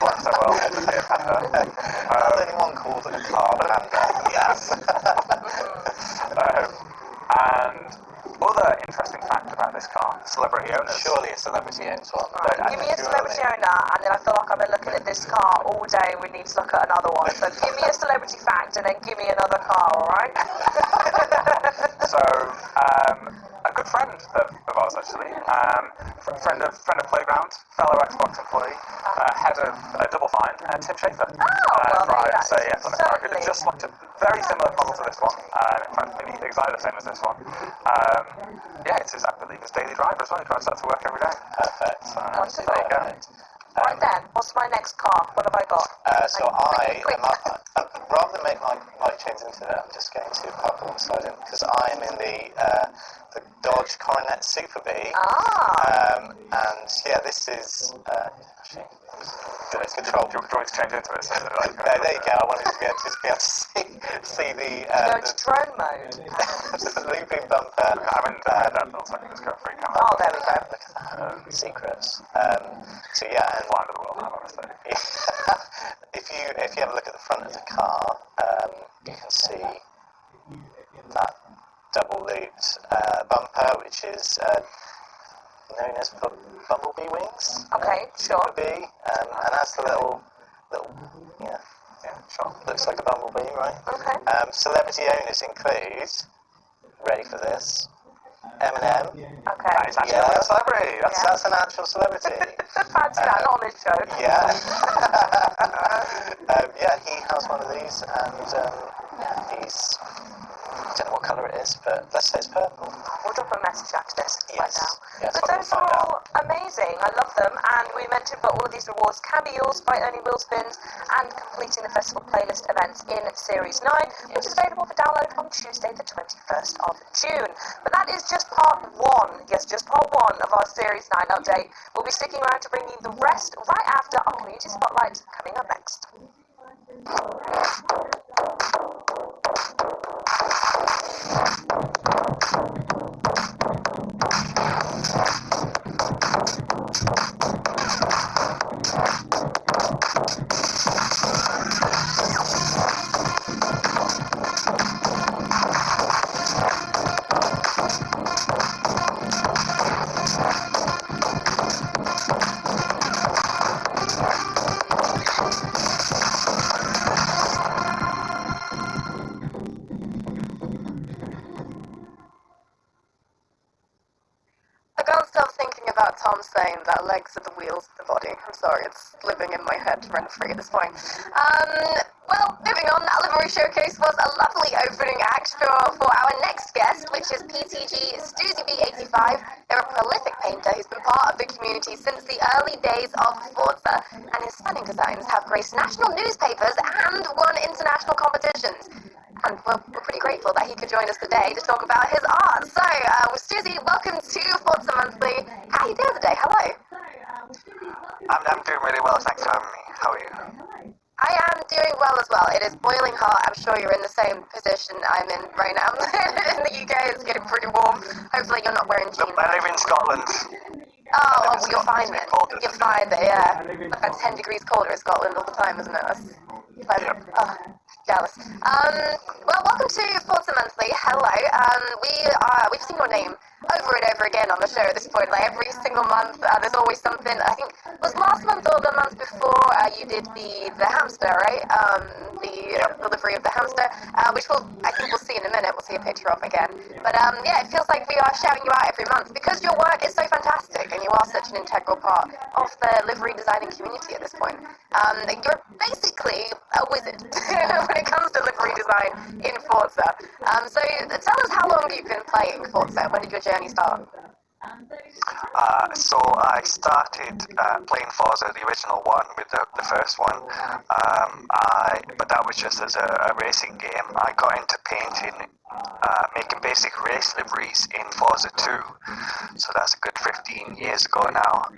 Worked so well with the Fiat Panda. Has anyone called a car Panda? Yes. And other interesting fact about this car, celebrity owners. Surely a celebrity owns one. Right, give me a celebrity owner, and then I feel like I've been looking at this car all day, and we need to look at another one. So give me a celebrity fact, and then give me another car, alright? So, a good friend of ours, actually, friend of Playground, fellow Xbox employee, head of Double Fine, Tim Schafer. Well, drives there a you go. Plymouth Barracuda, just like a very similar model to this one. In fact, maybe exactly the same as this one. Yeah, it's his, I believe, his daily driver as well. He drives that to work every day. Perfect. Wonderful. There you go. Right then, what's my next car? What have I got? So Quick. rather than make my change into that, I'm just going to park alongside him because I am in the Dodge Coronet Super B. And yeah, this is actually good control. Do you want me to change into it? So There you go. I wanted to be able to see the Go into drone mode. the looping bumper. I haven't that built, so I can just go free camera. Oh, there we go. Secrets. So yeah, and Fly under the world, honestly. if you have a look at the front of the car, you can see that double looped bumper, which is known as Bumblebee wings. Okay, sure. Bumblebee, and has the little yeah, sure. Looks like a bumblebee, right? Okay. Celebrity owners include, ready for this, Eminem. Okay. It's actually a real celebrity. That's an actual celebrity. Fancy that, not on this show. Yeah. Yeah, he has one of these, and he's, I don't know what colour it is, but let's say it's purple. We'll drop a message after this to find Yes. out. Yes, But we'll those are find all amazing. I love them. And we mentioned that all of these rewards can be yours by earning wheel spins and completing the festival playlist events in Series 9, which is available for download on Tuesday, the 21st of June. But that is just part 1. Yes, just part 1 of our Series 9 update. We'll be sticking around to bring you the rest right after our community spotlight coming up next. Tom saying that legs are the wheels of the body. I'm sorry, it's living in my head rent-free at this point. Well, moving on, that livery showcase was a lovely opening act for our next guest, which is PTG Stuzy B85. They're a prolific painter who's been part of the community since the early days of Forza, and his stunning designs have graced national newspapers and won international competitions. And we're pretty grateful that he could join us today to talk about his art. So, Stuzy, welcome to Forza Monthly. How are you doing today? Hello. I'm doing really well, thanks for having me. How are you? I am doing well as well. It is boiling hot. I'm sure you're in the same position I'm in right now. In the UK, it's getting pretty warm. Hopefully you're not wearing jeans. I live in Scotland. Oh, well, you're fine then. You're fine there, yeah. About 10 degrees colder in Scotland all the time, isn't it? That's pleasant. Oh, jealous. Well, welcome to Forza Monthly. Hello. We've seen your name over and over again on the show at this point. Like every single month, there's always something. I think it was last month or the month before you did the hamster, right? The delivery of the hamster, which I think we'll see in a minute. We'll see a picture of again. But yeah, it feels like we are shouting you out every month because your work is so fantastic and you are such an integral part of the livery designing community at this point. You're basically a wizard when it comes to livery design in Forza. So tell us, how long you've been playing Forza? When did your journey start? So I started playing Forza, the original one, with the first one. But that was just as a racing game. I got into painting, making basic race liveries in Forza 2. So that's a good 15 years ago now.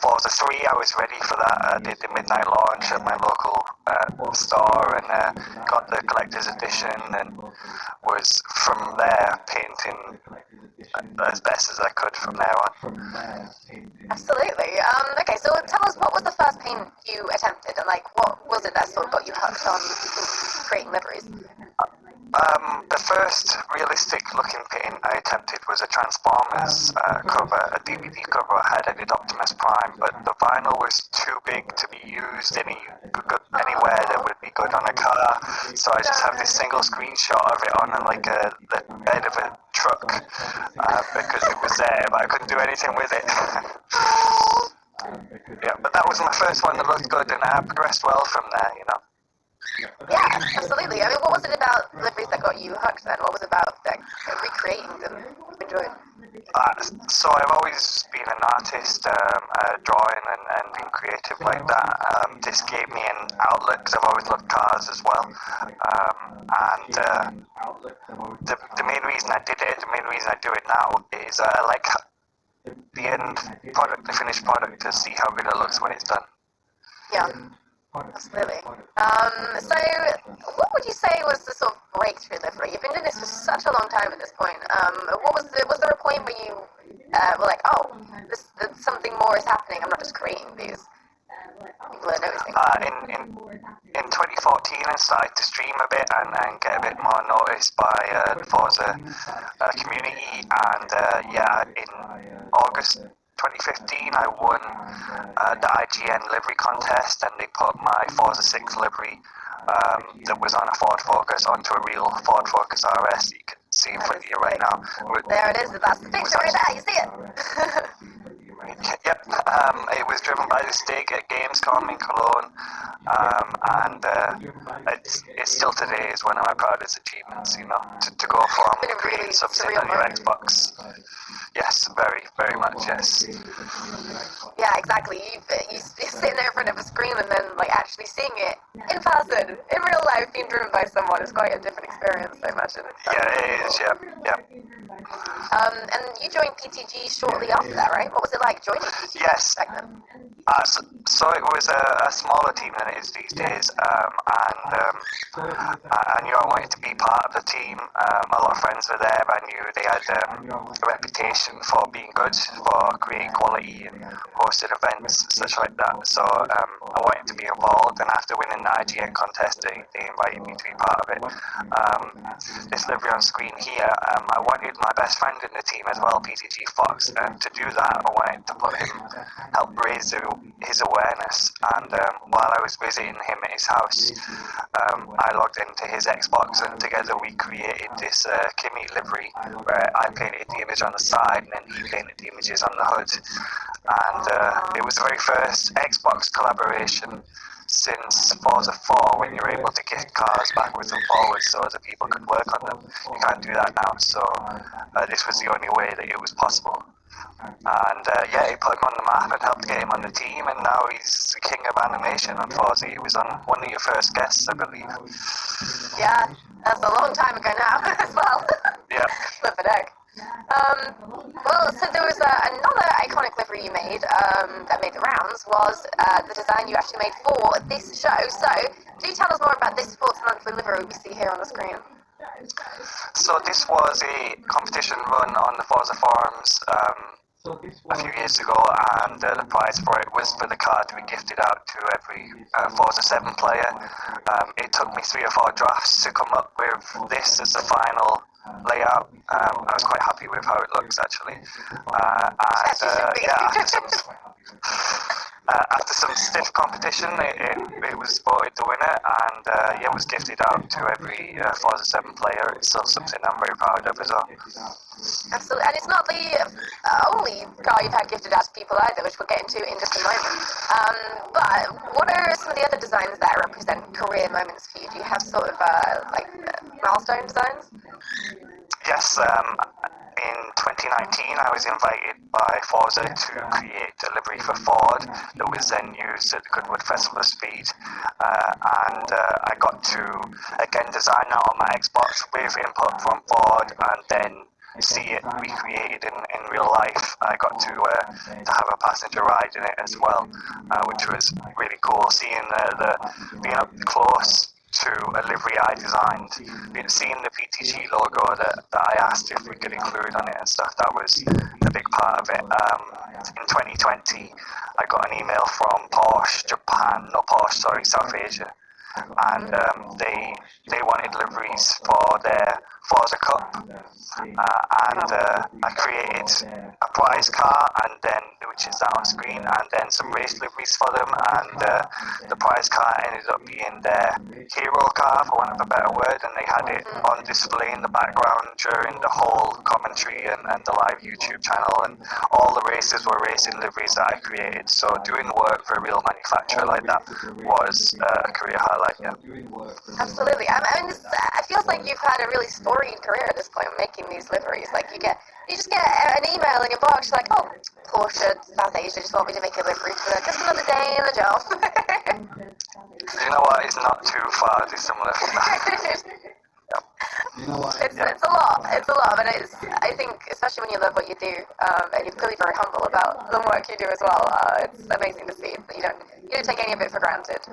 Forza 3, I was ready for that. I did the midnight launch at my local store and got the collector's edition, and was from there painting as best as I could from there on. Absolutely. Okay, so tell us, what was the first paint you attempted, and like what was it that sort of got you hooked on creating liveries? The first realistic looking paint I attempted was a Transformers cover, a DVD cover I had. I did Optimus Prime, but the vinyl was too big to be used anywhere that would be good on a car, so I just have this single screenshot of it on the bed of a truck because it was there, but I couldn't do anything with it. Yeah, but that was my first one that looked good, and I progressed well from there, you know. Yeah, absolutely. I mean, what was it about liveries that got you hooked then? What was it about recreating them you enjoyed? So I've always been an artist, drawing and being creative like that. This gave me an outlet because I've always loved cars as well. The main reason I did it, the main reason I do it now is I like the end product, the finished product, to see how good it looks when it's done. Yeah. Absolutely. So, what would you say was the sort of breakthrough livery? You've been doing this for such a long time at this point. Was there a point where you were like, oh, something more is happening, I'm not just creating these? People are noticing. In 2014, I started to stream a bit and get a bit more noticed by the Forza community, and in August 2015, I won the IGN livery contest, and they put my Forza 6 livery that was on a Ford Focus onto a real Ford Focus RS. You can see in front of you right now. There it is. That's the picture right there. You see it. Yep. It was driven by the Steg at Gamescom in Cologne, and it still today is one of my proudest achievements. You know, to go from creating something on your Xbox. Yes, very, very much, yes. Yeah, exactly. You're sitting there in front of a screen and then like actually seeing it in person, in real life, being driven by someone is quite a different experience, I imagine. Yeah, it is, yeah. And you joined PTG shortly after that, right? What was it like joining PTG yes. back then? So it was a smaller team than it is these days, and I knew I wanted to be part of the team. A lot of friends were there. I knew they had a reputation for being good, for creating quality and hosted events, such like that. So I wanted to be involved, and after winning the IGN contest, they invited me to be part of it. This livery on screen here, I wanted my best friend in the team as well, PTG Fox, and to do that, I wanted to help raise his awareness. And while I was visiting him at his house, I logged into his Xbox, and together we created this Kimmy livery where I painted the image on the side and then he painted the images on the hood. And it was the very first Xbox collaboration since Forza 4 when you're able to gift cars backwards and forwards so other people could work on them. You can't do that now, so this was the only way that it was possible. And yeah, it put him on the map and helped get him on the team, and now he's the king of animation on Forza. He was on one of your first guests, I believe. Yeah, that's a long time ago now as well. Yeah. Flippin' heck. Well, so there was another iconic livery you made that made the rounds, was the design you actually made for this show. So, do tell us more about this Forza Monthly livery we see here on the screen. So this was a competition run on the Forza forums a few years ago, and the prize for it was for the car to be gifted out to every Forza 7 player. It took me 3 or 4 drafts to come up with this as the final layout. I was quite happy with how it looks, actually. After some stiff competition, it was voted the winner, and yeah, it was gifted out to every Forza 7 player. It's still something I'm very proud of as well. Absolutely, and it's not the only car you've had gifted out to people either, which we'll get into in just a moment. But what are some of the other designs that represent career moments for you? Do you have sort of milestone designs? Yes, in 2019 I was invited by Forza to create a livery for Ford that was then used at the Goodwood Festival of Speed, and I got to again design that on my Xbox with input from Ford and then see it recreated in real life. I got to have a passenger ride in it as well, which was really cool, seeing being up close to a livery I designed, seeing the PTG logo that I asked if we could include on it and stuff. That was a big part of it. In 2020 I got an email from South Asia, and they wanted liveries for their Forza Cup, and I created a prize car, and then which is that on screen, and then some race liveries for them, and the prize car ended up being their hero car, for want of a better word, and they had it on display in the background during the whole commentary and the live YouTube channel, and all the races were racing liveries that I created. So doing work for a real manufacturer like that was a career highlight. Yeah. Absolutely. I mean, it feels like you've had a really storied career at this point making these liveries. Like you just get an email in your box like, oh, Porsche South Asia just want me to make a livery for just another day in the job. You know what? It's not too far dissimilar from that. It's a lot, and I think, especially when you love what you do, and you're clearly very humble about the work you do as well, it's amazing to see that you don't take any of it for granted.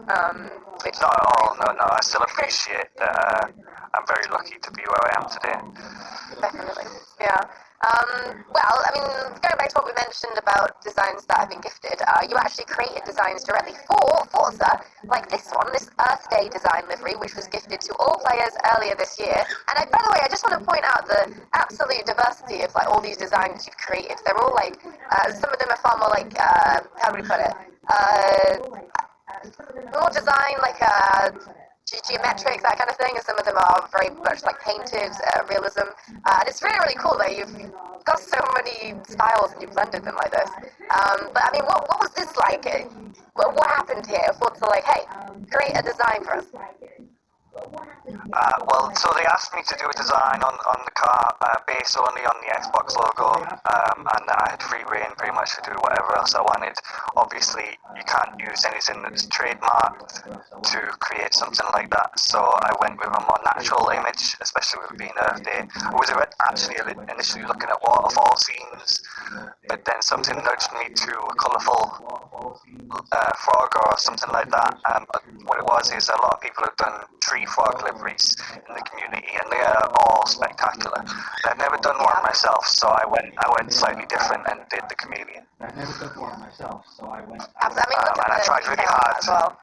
Which Not at all, no, I still appreciate that I'm very lucky to be where I am today. Definitely, yeah. Well, I mean, going back to what we mentioned about designs that have been gifted, you actually created designs directly for Forza, like this one, this Earth Day design livery, which was gifted to all players earlier this year. And by the way, I just want to point out the absolute diversity of all these designs you've created. They're all some of them are far more how do we put it? More design geometric, that kind of thing, and some of them are very much painted realism, and it's really, really cool that you've got so many styles and you've blended them like this. But I mean, what was this like? What happened here? Forza hey, create a design for us. Well, so they asked me to do a design on the car based only on the Xbox logo, and I had free reign pretty much to do whatever else I wanted. Obviously, you can't use anything that's trademarked to create something like that, so I went with a more natural image, especially with it being Earth Day. I was actually initially looking at waterfall scenes, but then something nudged me to a colourful frog or something like that. What it was is a lot of people have done tree frog liveries in the community, and they are all spectacular. I've never done one myself, so I went slightly different and did the chameleon. And I tried really hard.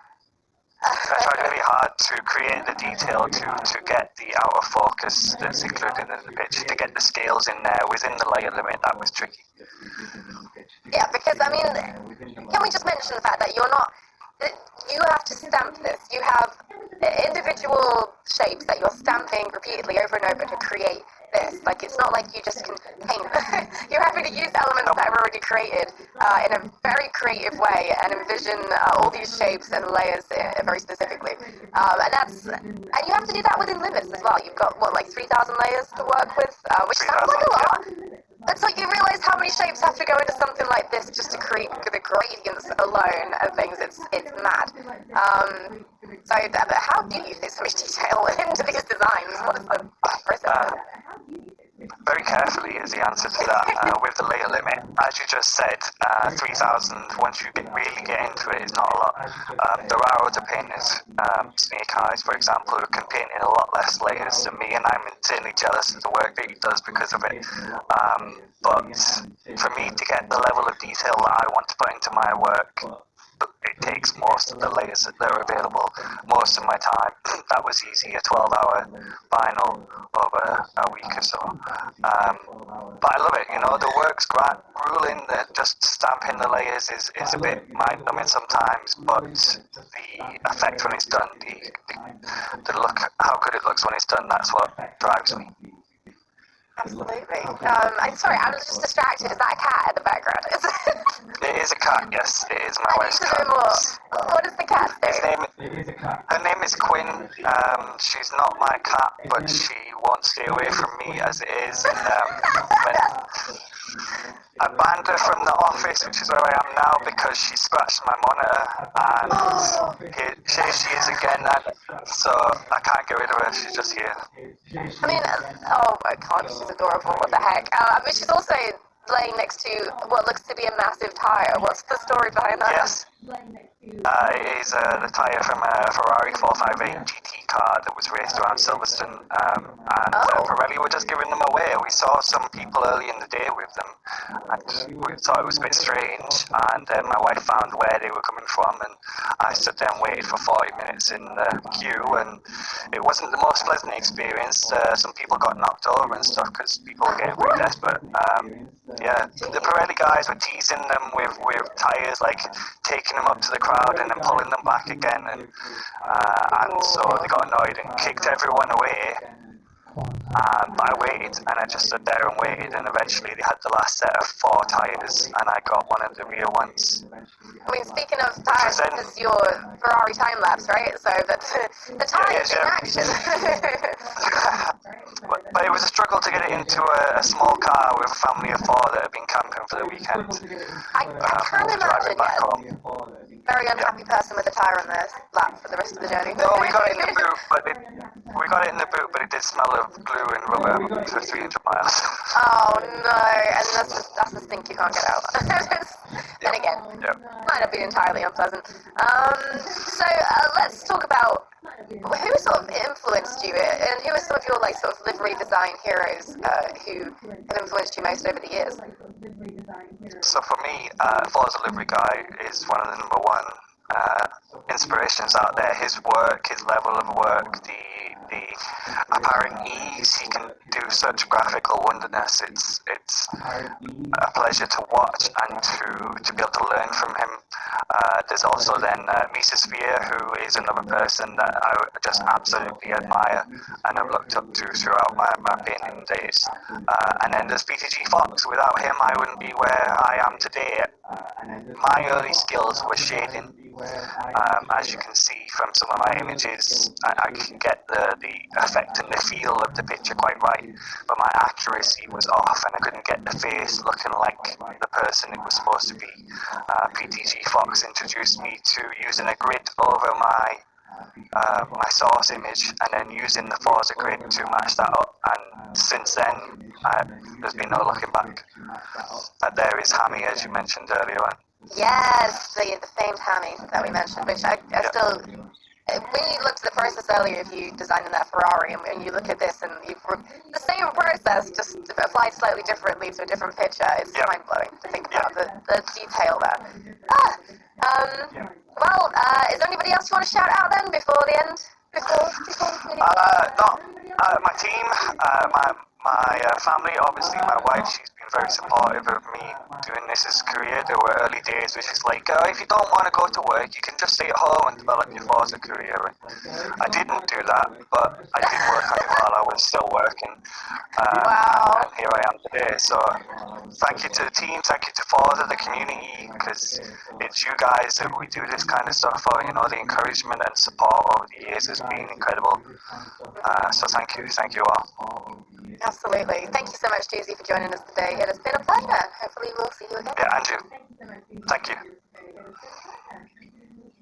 I tried really hard to create the detail to get the out of focus that's included in the pitch, to get the scales in there within the layer limit. That was tricky. Yeah, because I mean, can we just mention the fact that you have to stamp this. You have individual shapes that you're stamping repeatedly over and over to create this. Like, it's not like you just can paint. You're having to use elements that are already created in a very creative way and envision all these shapes and layers very specifically. And you have to do that within limits as well. You've got, what, like 3,000 layers to work with, which sounds like a lot. It's like you realize how many shapes have to go into something like this just to create the gradients alone and things. It's mad. But how do you fit so much detail into these designs? What is the process? Very carefully is the answer to that. With the layer limit, as you just said, 3,000. Once you really get into it, is not a lot. There are other painters, Snake Eyes, for example, who can paint in a lot less layers than me, and I'm insanely jealous of the work that he does because of it. But for me to get the level of detail that I want to put into my work, it takes most of the layers that are available, most of my time. That was easy, a 12-hour vinyl over a week or so. But I love it, the work's grueling, just stamping the layers is a bit mind-numbing sometimes, but the effect when it's done, the look, how good it looks when it's done, that's what drives me. Absolutely. I'm sorry, I was just distracted. Is that a cat in the background? It is a cat, yes. It is my wife's cat. I need to know more. What does the cat do? Her name is Quinn. She's not my cat, but she won't stay away from me as it is. I banned her from the office, which is where I am now, because she scratched my monitor, and here she is again, and so I can't get rid of her, she's just here. I mean, oh my god, she's adorable, what the heck. I mean, she's also laying next to what looks to be a massive tire. What's the story behind that? Yes. It is the tyre from a Ferrari 458 GT car that was raced around Silverstone, and Pirelli were just giving them away. We saw some people early in the day with them, and we thought it was a bit strange, and then my wife found where they were coming from, and I stood there and waited for 40 minutes in the queue, and it wasn't the most pleasant experience. Some people got knocked over and stuff because people were getting pretty desperate. Yeah, the Pirelli guys were teasing them with tyres, like taking them up to the crowd and then pulling them back again, and so they got annoyed and kicked everyone away. But I waited, and I just stood there and waited, and eventually they had the last set of 4 tyres, and I got one of the rear ones. I mean, speaking of tyres, this is your Ferrari time lapse, right? So the tyres in action. But it was a struggle to get it into a small car with a family of 4 that had been camping for the weekend. I can't imagine yet. Very unhappy person with a tyre on their lap for the rest of the journey. No, we got it in the boot, but it did smell of glue and rubber for 300 miles. Oh no, and that's the stink you can't get out. Then again, might have been entirely unpleasant. So let's talk about who sort of influenced you, and who are some of your sort of livery design heroes who have influenced you most over the years? So for me, Forza Livery Guy is one of the number 1 inspirations out there. His work, his level of work, the apparent ease he can do such graphical wonderness. It's a pleasure to watch and to be able to learn from him. There's also then Mesosphere, who is another person that I just absolutely admire and have looked up to throughout my painting days. And then there's PTG Fox. Without him, I wouldn't be where I am today. My early skills were shading. As you can see from some of my images, I can get the effect and the feel of the picture quite right, but my accuracy was off, and I couldn't get the face looking like the person it was supposed to be. PTG Fox introduced me to using a grid over my source image, and then using the Forza grid to match that up, and since then there's been no looking back. There is Hammy, as you mentioned earlier on. Yes, the famed Hammy that we mentioned, which I still... When you looked at the process earlier of you designing that Ferrari, and when you look at this and the same process, just applied slightly differently to a different picture, it's mind-blowing to think about the detail there. Well, is there anybody else you want to shout out then before the end? Before My team, My family, obviously, my wife, she's been very supportive of me doing this as a career. There were early days where she's like, if you don't want to go to work, you can just stay at home and develop your Forza career. And I didn't do that, but I did work on it while I was still working. And here I am today. So thank you to the team, thank you to Forza, the community, because it's you guys that we do this kind of stuff for. You know, the encouragement and support over the years has been incredible. So thank you all. Absolutely. Thank you so much, Juicy, for joining us today. It has been a pleasure. Hopefully we'll see you again. Yeah, and you. Thank you.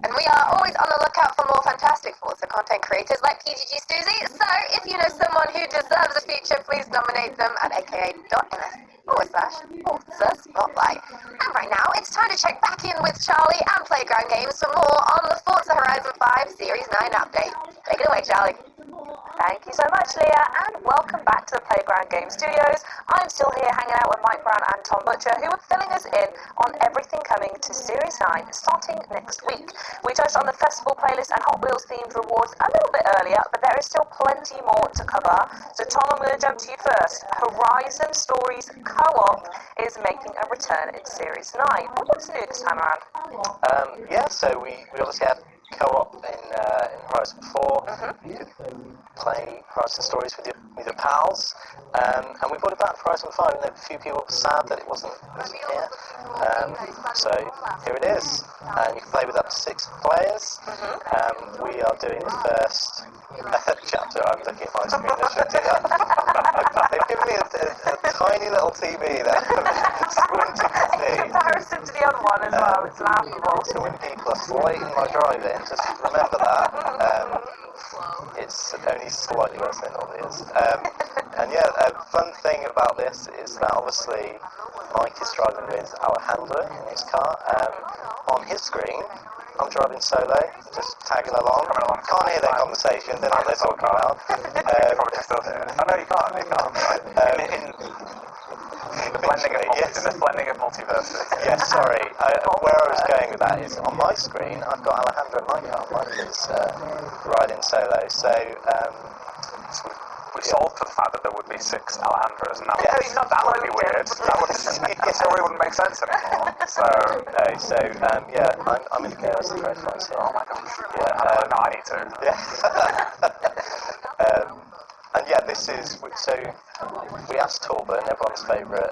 And we are always on the lookout for more fantastic Forza content creators like PGG Stuzy. So if you know someone who deserves a feature, please nominate them at aka.ms/Forza Spotlight. And right now, it's time to check back in with Charlie and Playground Games for more on the Forza Horizon 5 Series 9 update. Take it away, Charlie. Thank you so much, Leah, and welcome back to the Playground Game Studios. I'm still here hanging out with Mike Brown and Tom Butcher, who are filling us in on everything coming to Series 9 starting next week. We touched on the festival playlist and Hot Wheels themed rewards a little bit earlier, but there is still plenty more to cover. So Tom, I'm going to jump to you first. Horizon Stories Co-op is making a return in Series 9. What's new this time around? So we obviously had co-op in Horizon 4. You could play Horizon Stories with your pals, and we brought it back for Horizon 5, and a few people were sad that it wasn't here. So here it is, and you can play with up to 6 players. We are doing the first chapter. I'm looking at my screen, I should do that. They've given me a tiny little TV there, squinting to see. In comparison to the other one as well, it's laughable. So when people are slating my driving, just remember that. It's only slightly worse than it normally is. And yeah, a fun thing about this is that obviously Mike is driving with Alejandro in his car. On his screen, I'm driving solo, just tagging along. Can't hear their conversation, they're not there talking about. Probably still here. Oh no, you can't. In the blending of multiverses. Yes, sorry. Where I was going with that is on my screen, I've got Alejandro in my car. Mike is riding solo. So we solved for the fact that there would be 6 Alejandros, and that would be weird. That story wouldn't make sense anymore. I'm in the chaos of Red Flies here. Oh my gosh. Yeah. No, I need to. Yeah. And yeah, this is, so we asked Torben, everyone's favourite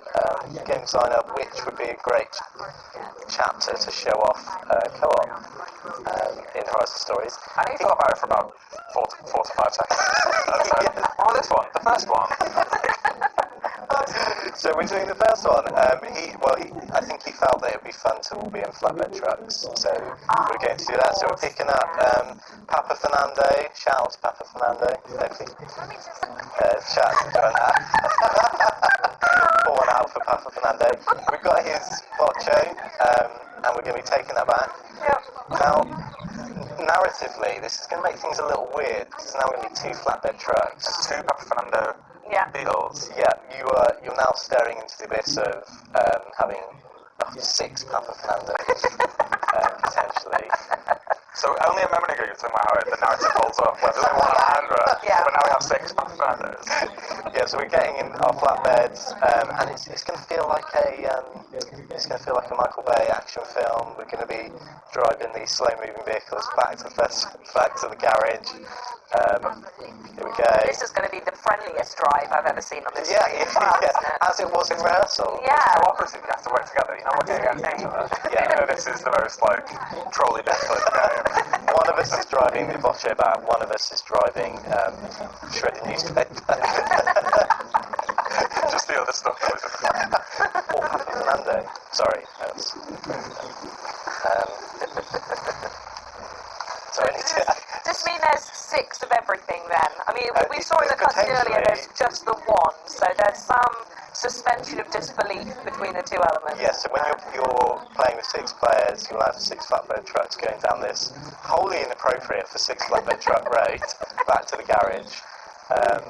game designer, which would be a great chapter to show off co-op in Horizon Stories. And he thought about it for about 4 to 5 seconds. This one, the first one. So we're doing the first one. I think he felt that it would be fun to all be in flatbed trucks. So we're going to do that. So we're picking up Papa Fernando. Shout out to Papa Fernando. Shout out to Joanna. Pour one out for Papa Fernando. We've got his Boccio, and we're going to be taking that back. Now, narratively, this is going to make things a little weird, because now we're going to be 2 flatbed trucks. 2 Papa Fernando Beatles. Yeah, you're now staring into the abyss of having 6 Papa Fernandos, potentially. So only a moment ago you were talking about how the narrative holds up, whether they want Alejandro, but now we have 6 Papa Fernandos. Yeah, so we're getting in our flatbeds, and it's going to feel like a Michael Bay action film. We're going to be driving these slow-moving vehicles back to the garage. Here we go. This is going to be the friendliest drive I've ever seen on this Yeah, street as well, isn't it? as it was in rehearsal. Yeah. Cooperative, you have to work together, you're not working against each other. Yeah. Even though this is the most, trolley difficult game. One of us is driving the Boccio back, one of us is driving shredded newspaper. Just the other stuff that was Or Papa Fernando. Sorry. Does this mean there's 6 of everything then? I mean, we saw in the cutscene earlier there's just the one, so there's some suspension of disbelief between the 2 elements. Yes, so when you're playing with 6 players, you'll have 6 flatbed trucks going down this wholly inappropriate for 6 flatbed truck road back to the garage. And,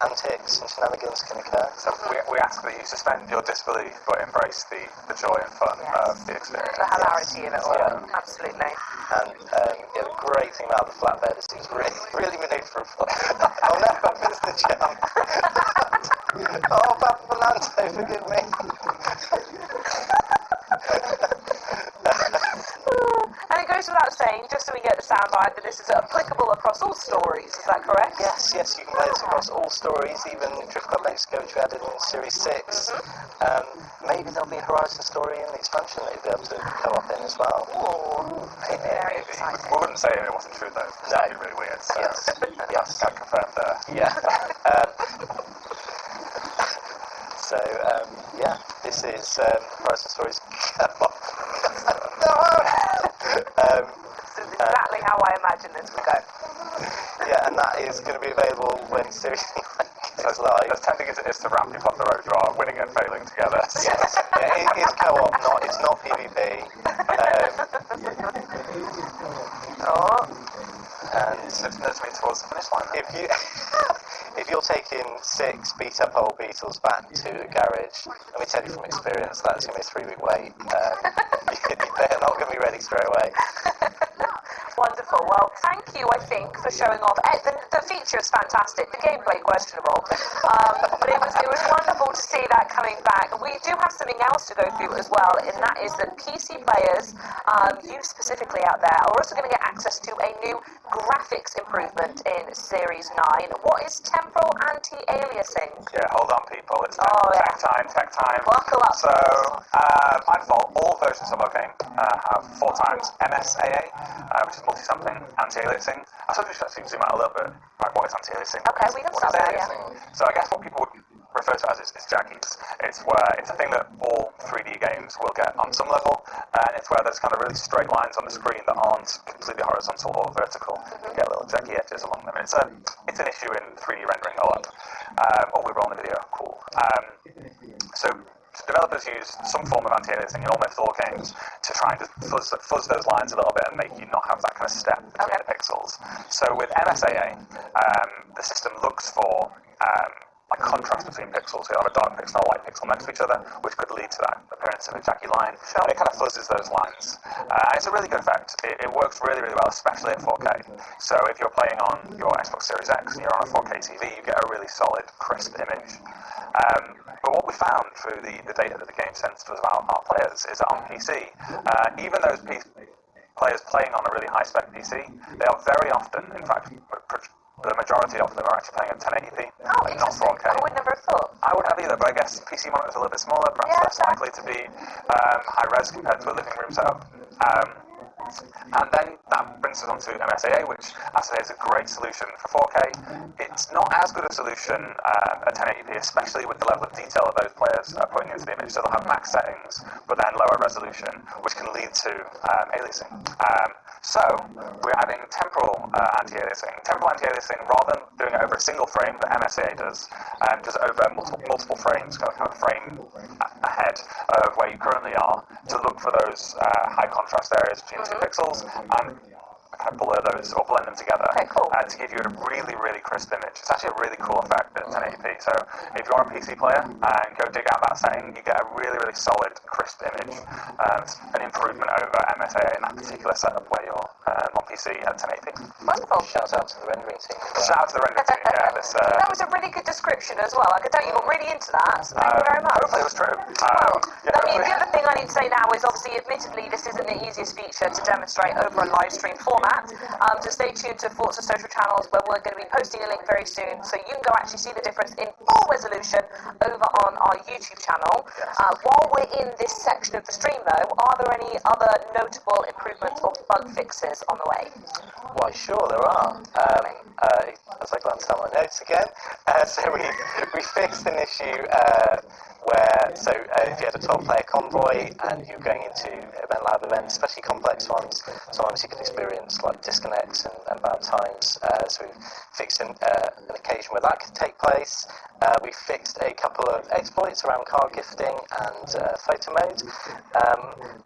antics and shenanigans can occur. So we ask that you suspend your disbelief, but embrace the joy and fun of the experience. The hilarity of it all, absolutely. And the great thing about the flatbed is it's really, really manoeuvrable. Oh no, I missed the jump. this is applicable across all stories, is that correct? Yes, you can play this across all stories, even Drift Club Mexico, which we added in Series 6. Maybe there'll be a Horizon story in the expansion that you'll be able to co-op in as well. Ooh, very exciting. We wouldn't say it wasn't true though. That'd be really weird. So Yes. Can't confirm there. Yeah. So, this is Horizon Stories co-op. This is exactly how I imagine this would go. Yeah, and that is going to be available when Series 9 goes live. As tempting as it is to wrap people off the road, you are winning and failing together. Yes, it is co-op, it's not PvP. And It's me towards the finish line. if you're taking 6 beat-up old Beetles back to the garage, let me tell you from experience, that's going to be a 3-week wait. They're not going to be ready straight away. Wonderful. Well, thank you, I think, for showing off. The feature is fantastic. The gameplay questionable, but it was wonderful to see that coming back. We do have something else to go through as well, and that is that PC players, you specifically out there, are also going to get access to a new graphics improvement in Series 9. What is temporal anti-aliasing? Yeah, hold on, people. It's tech time. Buckle up. So, by default, all versions of our game have 4 times MSAA, which is multi-sampling anti-aliasing. I suppose we should actually zoom out a little bit. Right, what is anti-aliasing? Okay, we can What start is there, aliasing? yeah. So I guess what people would refer to as is jackies. It's a thing that all 3D games will get on some level, and it's where there's kind of really straight lines on the screen that aren't completely horizontal or vertical. You get little jacky edges along them. It's an issue in 3D rendering a lot. We roll in the video, cool. So developers use some form of anti-aliasing in almost all games to try and just fuzz those lines a little bit and make you not have that kind of step between the pixels. So with MSAA, the system looks for like contrast between pixels. You have a dark pixel and a light pixel next to each other, which could lead to that appearance of a jacky line. And it kind of fuzzes those lines. And it's a really good effect. It works really, really well, especially at 4K. So if you're playing on your Xbox Series X and you're on a 4K TV, you get a really solid, crisp image. But what we found through the data that the game sends to us about our players is that on PC, even those players playing on a really high-spec PC, they are very often, in fact, the majority of them are actually playing at 1080p, not 4K. I would never have thought. I wouldn't have either, but I guess PC monitors are a little bit smaller, perhaps less likely to be high-res compared to a living room setup. And then that brings us on to MSAA, which I say is a great solution for 4K. It's not as good a solution at 1080p, especially with the level of detail that those players are putting into the image. So they'll have max settings, but then lower resolution, which can lead to aliasing. So we're adding temporal anti-aliasing. Temporal anti-aliasing, rather than doing it over a single frame that MSAA does over multiple frames, kind of frame ahead of where you currently are, to look for those high contrast areas between 2 pixels and kind of blur those or blend them together to give you a really, really crisp image. It's actually a really cool effect at 1080p. So if you're a PC player and go dig out that setting, you get a really, really solid, crisp image. An improvement over MSAA in that particular setup where you're on PC at 1080p. Wonderful. Shout out to the rendering team. Shout out to the rendering team, yeah. That was a really good description as well. I could tell you got really into that, so thank you very much. Hopefully it was true. The other thing I need to say now is obviously, admittedly, this isn't the easiest feature to demonstrate over a live stream format. So stay tuned to Forza social channels where we're going to be posting a link very soon, so you can go actually see the difference in full resolution over on our YouTube channel. While we're in this section of the stream though, are there any other notable improvements or bug fixes on the way? Why, sure, there are. As I glance down my notes again, so we fixed an issue where, if you had a 12-player convoy and you're going into event lab events, especially complex ones, sometimes you can experience like disconnects and bad times. So we fixed an occasion where that could take place. We fixed a couple of exploits around car gifting and photo mode.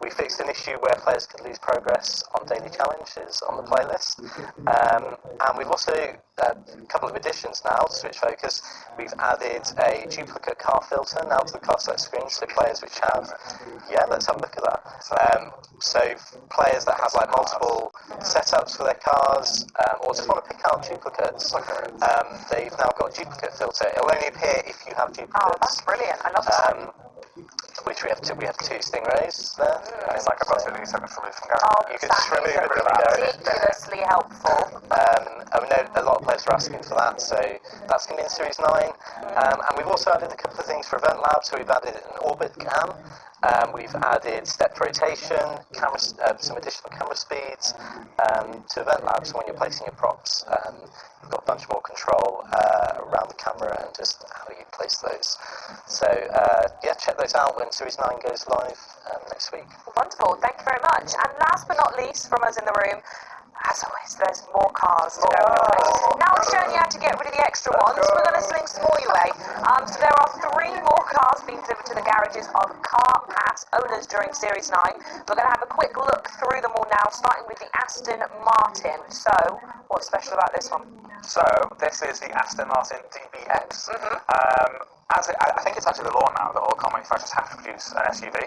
We fixed an issue where players could lose progress on daily challenges on the playlist. And we've also a couple of additions now to Switch Focus. We've added a duplicate car filter now to the car select screen, so players which have, let's have a look at that. So players that have like multiple setups for their cars, or just want to pick out duplicates, they've now got a duplicate filter. It'll only appear if you have duplicates. Oh, that's brilliant. I love that. Which literally we have two Stingrays there. And it's like I've got 2 seconds to remove from Gary. Oh, You could that just remove is it from Gary. ridiculoly helpful. I know a lot of players are asking for that, so that's going to be in Series 9. And we've also added a couple of things for Event Lab, so we've added an orbit cam. We've added stepped rotation, some additional camera speeds to Event Lab, so when you're placing your props, you've got a bunch more control around the camera and just how you place those. So yeah, check those out when Series 9 goes live next week. Wonderful, thank you very much. And last but not least, from us in the room, as always, there's more cars to go your way. Now we've shown you how to get rid of the extra ones, we're going to sling some more your way. So there are 3 more cars being delivered to the garages of Car Pass owners during Series 9. We're going to have a quick look through them all now, starting with the Aston Martin. So, what's special about this one? So this is the Aston Martin DBX. I think it's actually the law now that all car manufacturers have to produce an SUV,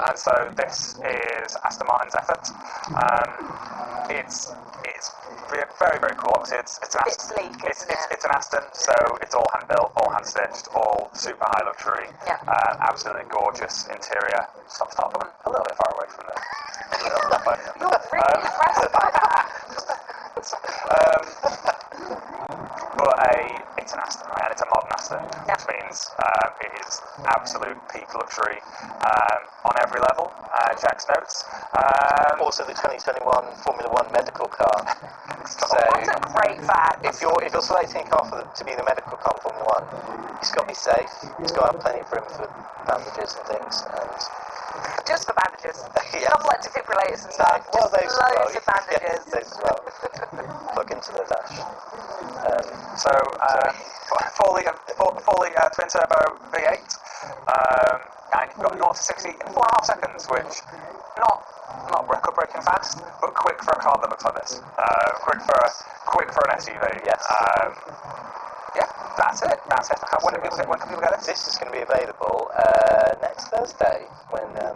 and so this is Aston Martin's effort. It's very, very cool. Obviously, it's an Bit Aston. sleek, isn't it? It's an Aston, so it's all hand built, all hand stitched, all super high luxury. Yeah. Absolutely gorgeous interior. Stop a little bit far away from the. You're really impressed by that. But it's an Aston, right? And it's a modern Aston, which means it is absolute peak luxury on every level. Jack's notes. Also, the 2021 Formula One medical car. So, That's a great fact. if you're selecting a car to be the medical car in Formula One, it's got to be safe. It's got to have plenty of room for bandages and things. And Just for bandages. Yeah. Not like defibrillators and stuff. well, Just those as well. loads of bandages. Yeah, those as well. Plug into the dash. So, 4-litre twin turbo V8, and you've got 0 to 60 in 4.5 seconds, which not record breaking fast, but quick for a car that looks like this. Quick for an SUV. Yes. Yeah, that's it. When can people get this? This is going to be available next Thursday when the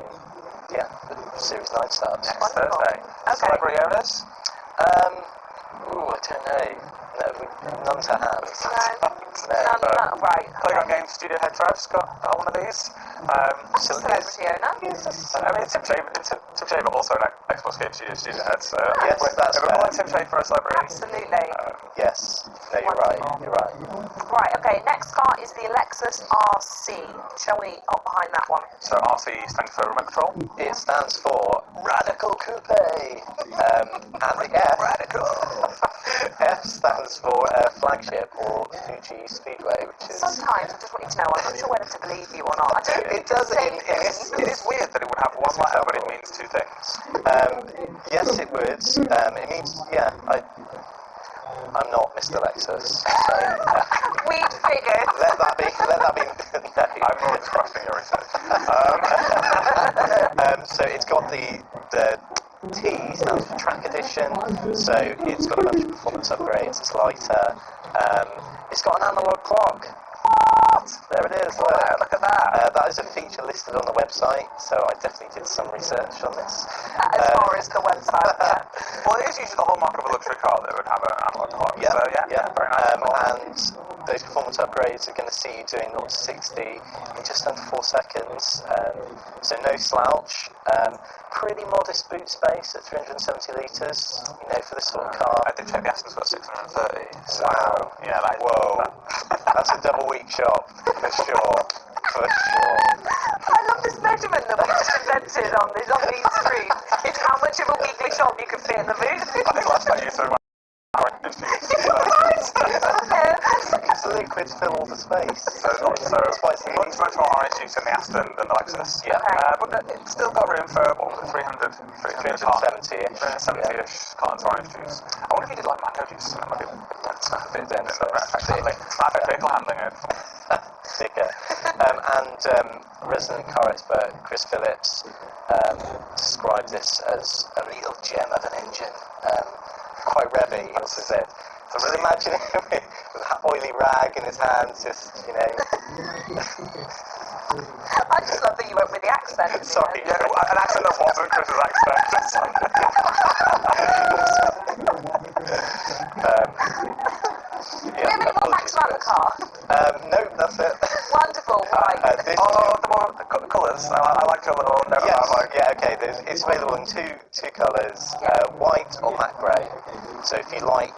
Series 9 starts. Next Thursday. Okay. Celebrity owners? I don't know. No, none to hand. No, right. Playground Games Studio head Trev's got one of these. Celebrity owner. I mean, Tim Shaver also an Xbox Game Studio head, so Yes, that's if we're fair. calling Tim Shaver a celebrity. Absolutely. Yes. No, you're right. You're right. Right, okay, next car is the Lexus RC. Shall we hop behind that one? So RC stands for remote control. It stands for Radical Coupe, and the F. Radical. F stands for flagship or Fuji Speedway, which is. Sometimes I just want you to know, I'm not sure whether to believe you or not. I don't It does. It is weird that it would have one letter, but it means 2 things. Yes, it would. It means I'm not Mr. Lexus, so We figured. let that be. No. I'm more just questioning your research. So it's got the T stands for Track Edition, so it's got a bunch of performance upgrades. It's lighter. It's got an analog clock. What? There it is. Look at that. That is a feature listed on the website, so I definitely did some research on this. As far as the website, yeah. Well, it is usually the hallmark of a luxury car that would have an analog clock. Yeah, So yeah, very nice. And those performance upgrades are going to see you doing 0 to 60 in just under 4 seconds. So no slouch. Pretty modest boot space at 370 litres. For this sort of car. I did check the Aston's got 630. So, Wow. Yeah, that is Whoa. That's a double week shop for sure. For sure. I love this measurement that we just invented on these screens. It's how much of a weekly shop you can fit in the boot. I think last time you said orange juice. Because the liquids fill all the space. So That's why it's much more orange juice in the Aston than the Lexus. Yeah. But it's still got room for 370-ish 370-ish. cartons of orange juice. I wonder if you did like mango juice. That might be a bit in vehicle handling it. Thicker. And resident car expert Chris Phillips described this as a real gem of an engine. Quite revvy, he also said. So just imagine him with that oily rag in his hands, just, I just love that you went with the accent. Sorry. Yeah, an accent that wasn't Chris's accent. Do we have any more facts about the car? No, that's it. Wonderful, right. This The colours. colours. I like your little note Yes, about like. yeah, okay. It's available in two colours, white or matte grey. So if you like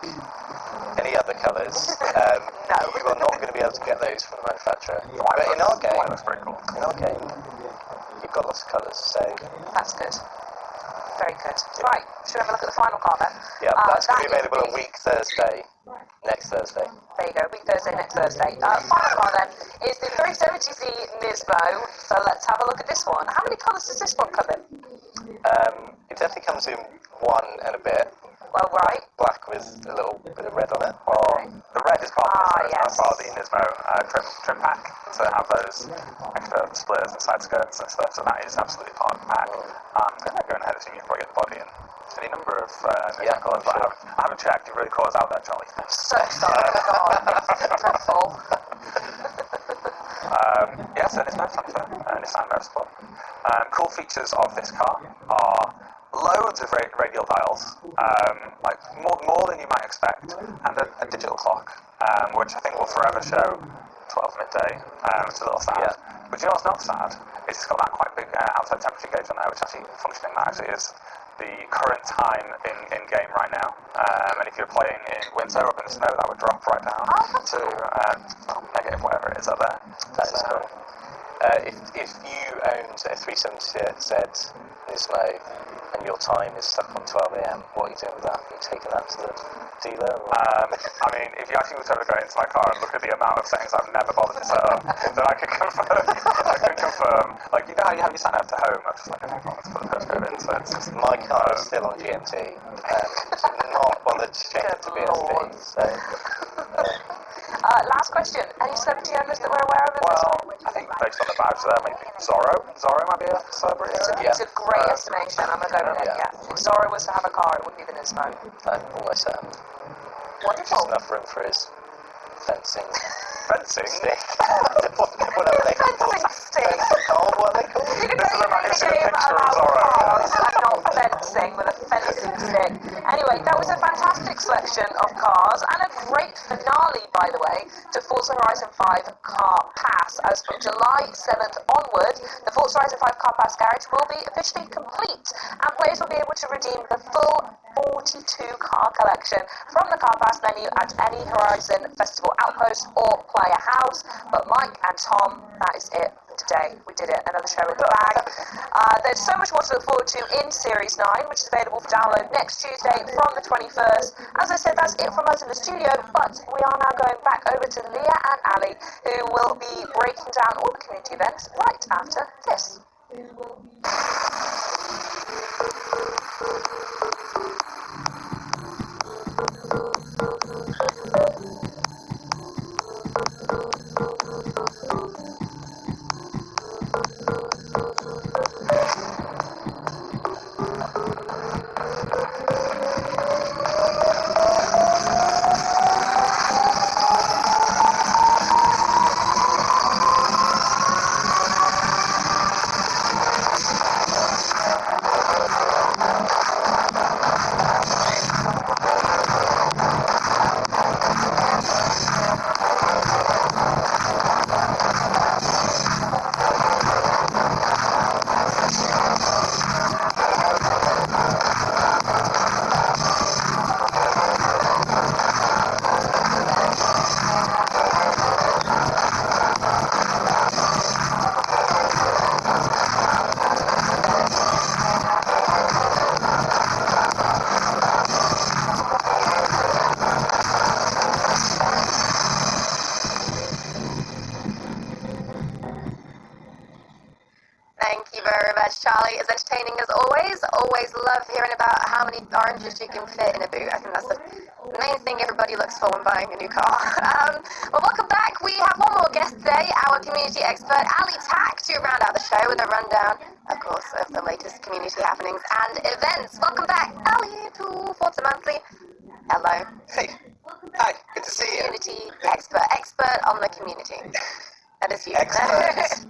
any other colours, you are not going to be able to get those from the manufacturer. But in our game, That's pretty cool. you've got lots of colours, so That's good. Very good. Right, should we have a look at the final card then? yeah, that's going to be that is available the- a week Thursday, next Thursday. There you go, week Thursday, next Thursday. Final card then is the 370Z Nismo. So let's have a look at this one. How many colours does this one come in? It definitely comes in one and a bit, Well, right. black with a little bit of red on it. Well, the red is part of the Nismo, yes. as part of the Nismo trim pack to have those extra splitters and side skirts and stuff. So that is absolutely part of the pack. Going ahead, assuming you've probably got the body and any number of Nismo colours. But sure. I haven't checked. You really caught us out there, Charlie. So sorry, God. Dreadful. Yes, a Nismo Sanfer, Nissan Motorsport. Cool features of this car are loads of radial dials, like more than you might expect, and a digital clock, which I think will forever show 12 midday. It's a little sad. Yeah. But you know what's not sad? It's got that quite big outside temperature gauge on there, which actually functioning that actually is the current time in game right now. And if you're playing in winter or in the snow, that would drop right down to negative whatever it is up there. That is cool. If you owned a 370Z Nismo and your time is stuck on 12 AM, what are you doing with that? Are you taking that to the dealer? Or? I mean, if you actually were to ever go into my car and look at the amount of settings I've never bothered to set up, then I can confirm. Like, you know how you have your sat nav to home? I'm just like, I don't want to put the postcode in, so it's just... My car is still on GMT, not bothered to change it to Good BSD. So, Last question. Any celebrity owners that we're aware of in this Well, one? I think based on the badge there, maybe Zorro. Zorro might be a celebrity. It's a great estimation. I'm going to go with it, yeah. If Zorro was to have a car, it would be the Nismo. almost Wonderful. just enough room for his fencing Fencing? stick. Whatever they call it. Fencing stick. Fencing pole, what are they called? You This is a game picture of about Zorro. cars and not fencing with a fencing stick. Anyway, that was a fantastic selection of cars and a great finale, by the way, to Forza Horizon 5 Car Pass. As from July 7th onward, the Forza Horizon 5 Car Pass garage will be officially complete, and players will be able to redeem the full 42 car collection from the Car Pass menu at any Horizon Festival outpost or player house. But Mike and Tom, that is it for today. We did it, another show in the bag. There's so much more to look forward to in Series 9, which is available for download next Tuesday from the 21st. As I said, that's it from us in the studio, but we are now going back over to Leah and Ali, who will be breaking down all the community events right after this. Thank you very much, Charlie. It's entertaining as always. Always love hearing about how many oranges you can fit in a boot. I think that's the main thing everybody looks for when buying a new car. Well, welcome back. We have one more guest today, our community expert, Ali Tack, to round out the show with a rundown, of course, of the latest community happenings and events. Welcome back, Ali, to Forza Monthly. Hello. Hey. Hi, good to see you. Community expert on the community. That is you. Experts.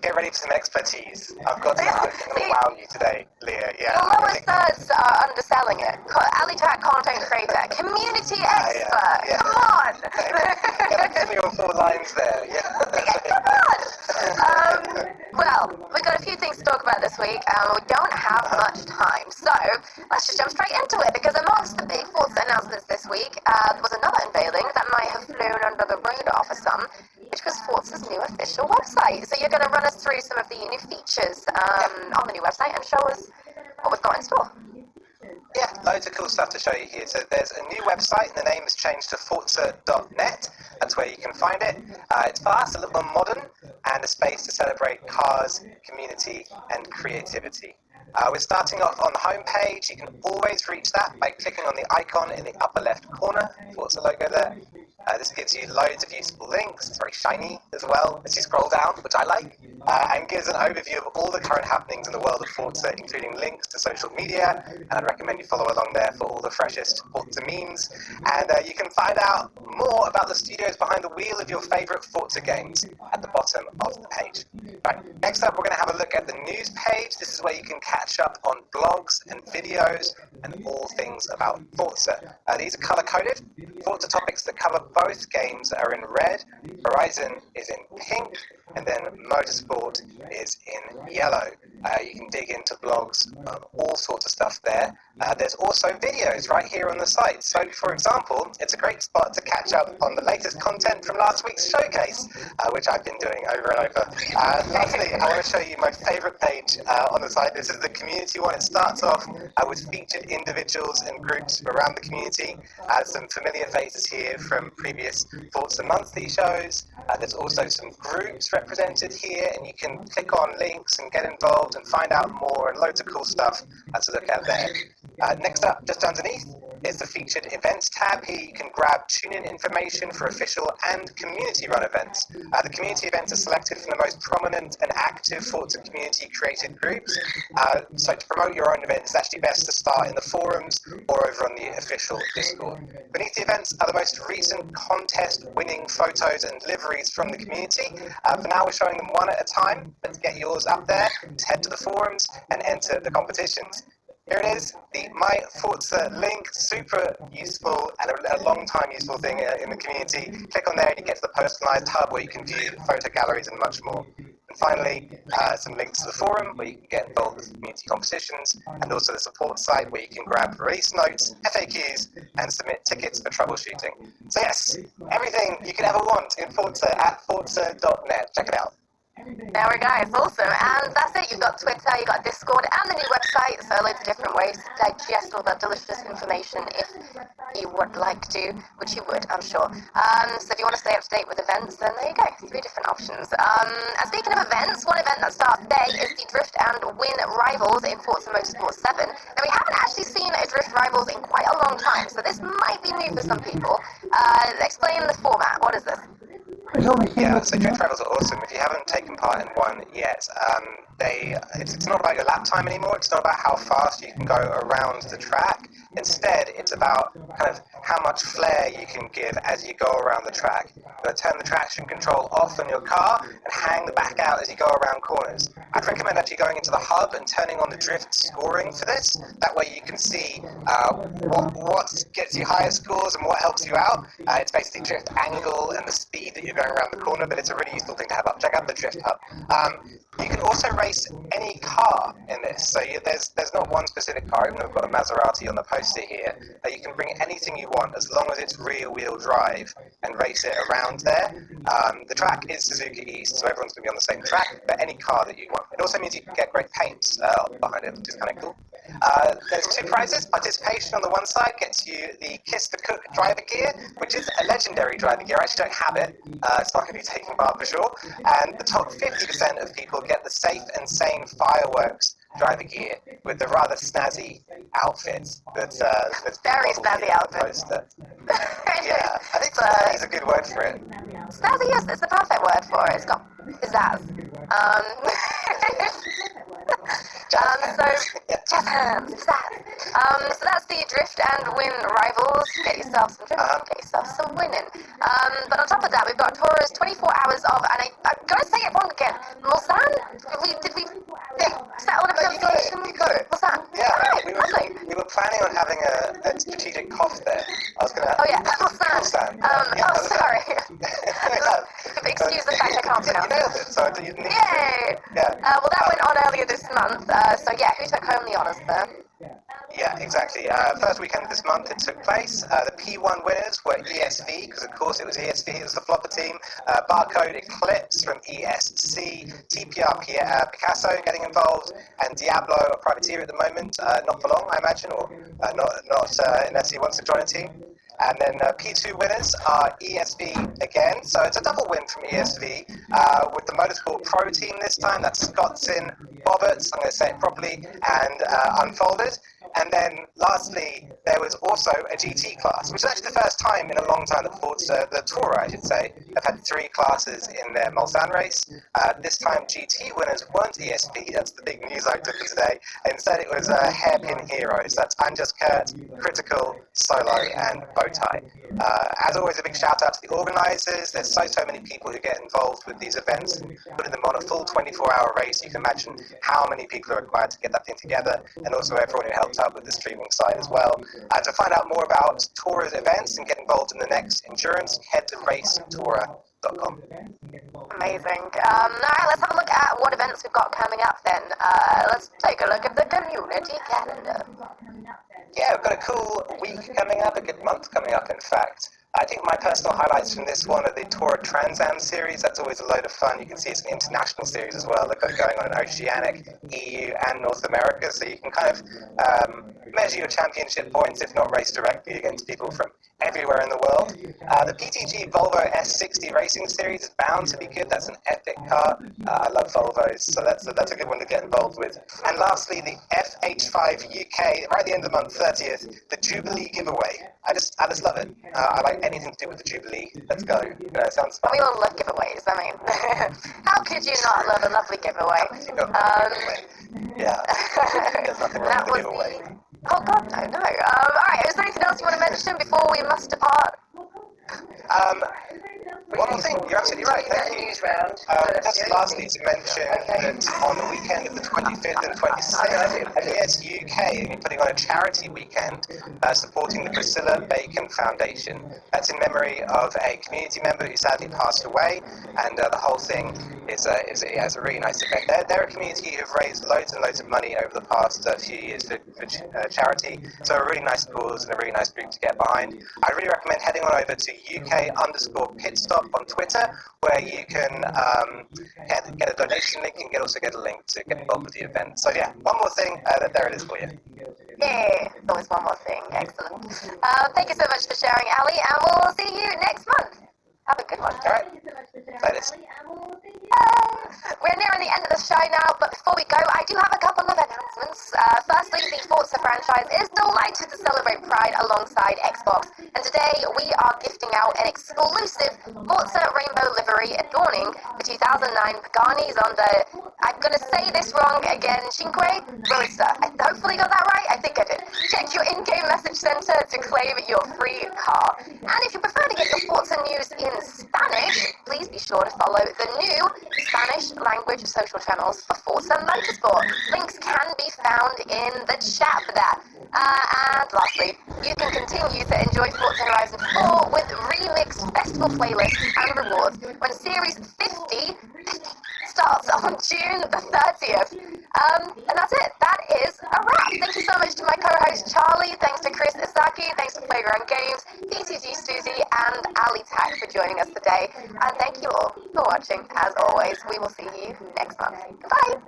Get ready for some expertise. I've got something that's going to wow you today, Leah. Yeah. Your lower thirds are underselling it. Ali Tack, content creator, community expert. yeah. Come on. Yeah, 3 or 4 lines there. Yeah. Come on. to talk about this week, and we don't have much time. So let's just jump straight into it, because amongst the big Forza announcements this week, there was another unveiling that might have flown under the radar for some, which was Forza's new official website. So you're going to run us through some of the new features on the new website and show us what we've got in store. Yeah, loads of cool stuff to show you here. So there's a new website, and the name has changed to Forza.net. That's where you can find it. It's fast, a little more modern, and a space to celebrate cars, community, and creativity. We're starting off on the home page. You can always reach that by clicking on the icon in the upper left corner, Forza logo there. This gives you loads of useful links. It's very shiny as well as you scroll down, which I like, and gives an overview of all the current happenings in the world of Forza, including links to social media, and I'd recommend you follow along there for all the freshest Forza memes. And you can find out more about the studios behind the wheel of your favourite Forza games at the bottom of the page. Right, next up we're going to have a look at the news page. This is where you can catch up on blogs and videos and all things about Forza. These are colour-coded. Forza topics that cover both games are in red, Horizon is in pink, and then Motorsport is in yellow. You can dig into blogs, all sorts of stuff there. There's also videos right here on the site. So, for example, it's a great spot to catch up on the latest content from last week's showcase, which I've been doing over and over. Lastly, I want to show you my favourite page on the site. This is the community one. It starts off with featured individuals and groups from around the community. Some familiar faces here from previous Forza Monthly shows. There's also some groups represented here, and you can click on links and get involved and find out more, and loads of cool stuff to look at there. Next up, just underneath, is the featured events tab. Here you can grab tune-in information for official and community-run events. The community events are selected from the most prominent and active Forza community-created groups. So to promote your own event, it's actually best to start in the forums or over on the official Discord. Beneath the events are the most recent contest-winning photos and liveries from the community. For now, we're showing them one at a time, but to get yours up there, just head to the forums and enter the competitions. Here it is, the My Forza link, super useful and a long time useful thing in the community. Click on there and you get to the personalised hub where you can view photo galleries and much more. And finally, some links to the forum where you can get involved with community competitions, and also the support site where you can grab release notes, FAQs, and submit tickets for troubleshooting. So yes, everything you could ever want in Forza at Forza.net. Check it out. There we go, it's awesome. And that's it, you've got Twitter, you've got Discord, and the new website, so loads of different ways to digest all that delicious information if you would like to, which you would, I'm sure. So if you want to stay up to date with events, then there you go, 3 different options. And speaking of events, one event that starts today is the Drift and Win Rivals in Forza Motorsport 7. Now, we haven't actually seen a Drift Rivals in quite a long time, so this might be new for some people. Explain the format, what is this? Yeah, so Drift Rivals are awesome. If you haven't taken part in one yet, it's not about your lap time anymore. It's not about how fast you can go around the track. Instead, it's about kind of how much flair you can give as you go around the track. You've got to turn the traction control off on your car and hang the back out as you go around corners. I'd recommend actually going into the hub and turning on the drift scoring for this. That way you can see what gets you higher scores and what helps you out. It's basically drift angle and the speed that you're going around the corner, but it's a really useful thing to have up. Check out the drift hub. You can also race any car in this, so there's not one specific car, even though we've got a Maserati on the poster here. You can bring anything you want as long as it's rear-wheel drive and race it around there. The track is Suzuka East, so everyone's going to be on the same track, but any car that you want. It also means you can get great paints behind it, which is kind of cool. There's 2 prizes. Participation on the one side gets you the Kiss the Cook driver gear, which is a legendary driver gear. I actually don't have it. It's not going to be taking part for sure. And the top 50% of people get the Safe and Sane Fireworks driver gear with the rather snazzy outfit that's very snazzy outfit. Yeah, I think snazzy is a good word for it. Snazzy is the perfect word for it. It's got pizzazz. So that's the Drift and Win Rivals. Get yourself some drifting, get yourself some winning. But on top of that, we've got Tora's 24 hours of, and I'm going to say it wrong again, Mulsanne? Did we settle on a pronunciation? You got it. Mulsanne. Yeah, Right, we were planning on having a strategic cough there. I was going to... Oh yeah, Mulsanne. Mulsanne. Sorry. Excuse the fact I can't can't You pronounce nailed it. it, so you didn't need Yay! Yeah. Well, that went on earlier this month. So yeah, who took home the honours there? Yeah, exactly. First weekend of this month it took place. The P1 winners were ESV, because of course it was ESV, it was the flopper team. Barcode Eclipse from ESC, TPR Picasso getting involved, and Diablo, a privateer at the moment, not for long I imagine, or not unless he wants to join a team. And then P2 winners are ESV again, so it's a double win from ESV with the Motorsport Pro team this time. That's Scottson, Boberts, I'm going to say it properly, and Unfolded. And then lastly, there was also a GT class, which is actually the first time in a long time that Forza, the Tourer I should say, have had 3 classes in their Mulsanne race. This time GT winners weren't ESV, that's the big news item for today. Instead it was Hairpin Heroes, that's Unjust Kurt, Critical, Solo and Bowtie. As always, a big shout out to the organisers. There's so many people who get involved with these events, putting them on a full 24-hour race. You can imagine how many people are required to get that thing together, and also everyone who helped out with the streaming side as well. To find out more about Tourer events and get involved in the next endurance, head to racetourer.com. Amazing. Alright, let's have a look at what events we've got coming up then. Let's take a look at the community calendar. Yeah, we've got a cool week coming up, a good month coming up in fact. I think my personal highlights from this one are the Tourer Trans Am series. That's always a load of fun. You can see it's an international series as well. They've got it going on in Oceanic, EU and North America, so you can kind of measure your championship points, if not race directly against people from everywhere in the world. The PTG Volvo S60 Racing Series is bound to be good. That's an epic car. I love Volvos, so that's a good one to get involved with. And lastly, the FH5 UK, right at the end of the month, 30th, the Jubilee giveaway. I just love it. I like anything to do with the Jubilee. Let's go. You know, it sounds fun. We all love giveaways, I mean. How could you not love a lovely giveaway? Yeah. There's nothing wrong with the giveaway. Oh god, no. Alright, is there anything else you want to mention before we must depart? One more thing, you're absolutely right, thank you. Just lastly to mention that on the weekend of the 25th and 26th, PS UK will be putting on a charity weekend supporting the Priscilla Bacon Foundation. That's in memory of a community member who sadly passed away, and the whole thing is a really nice event. They're a community who've raised loads and loads of money over the past few years for charity, so a really nice cause and a really nice group to get behind. I really recommend heading on over to UK_pitstop on Twitter, where you can get a donation link and also get a link to get involved with the event. So yeah, one more thing, there it is for you. Yeah, always one more thing. Excellent. Thank you so much for sharing, Ali, and we'll see you next month. Have a good one. All right. We're nearing the end of the show now, but before we go, I do have a couple of announcements. Firstly, the Forza franchise is delighted to celebrate Pride alongside Xbox, and today we are gifting out an exclusive Forza Rainbow livery adorning the 2009 Pagani Zonda. I'm going to say this wrong again, Cinque Roadster. I hopefully got that right. I think I did. Check your in-game message center to claim your free car. And if you prefer to get your Forza news in Spanish, please be sure to follow the new Spanish language social channels for Forza Motorsport. Links can be found in the chat for that. And lastly, you can continue to enjoy Forza Horizon 4 with remixed festival playlists and rewards when Series 50 starts on June the 30th. And that's it. That is a wrap. Thank you so much to my co-host Charlie. Thanks to Chris Isaki. Thanks to Playground Games, PTG Susie, and Ali Tak for joining us today. And thank you all for watching. As always, we will see you next month. Goodbye.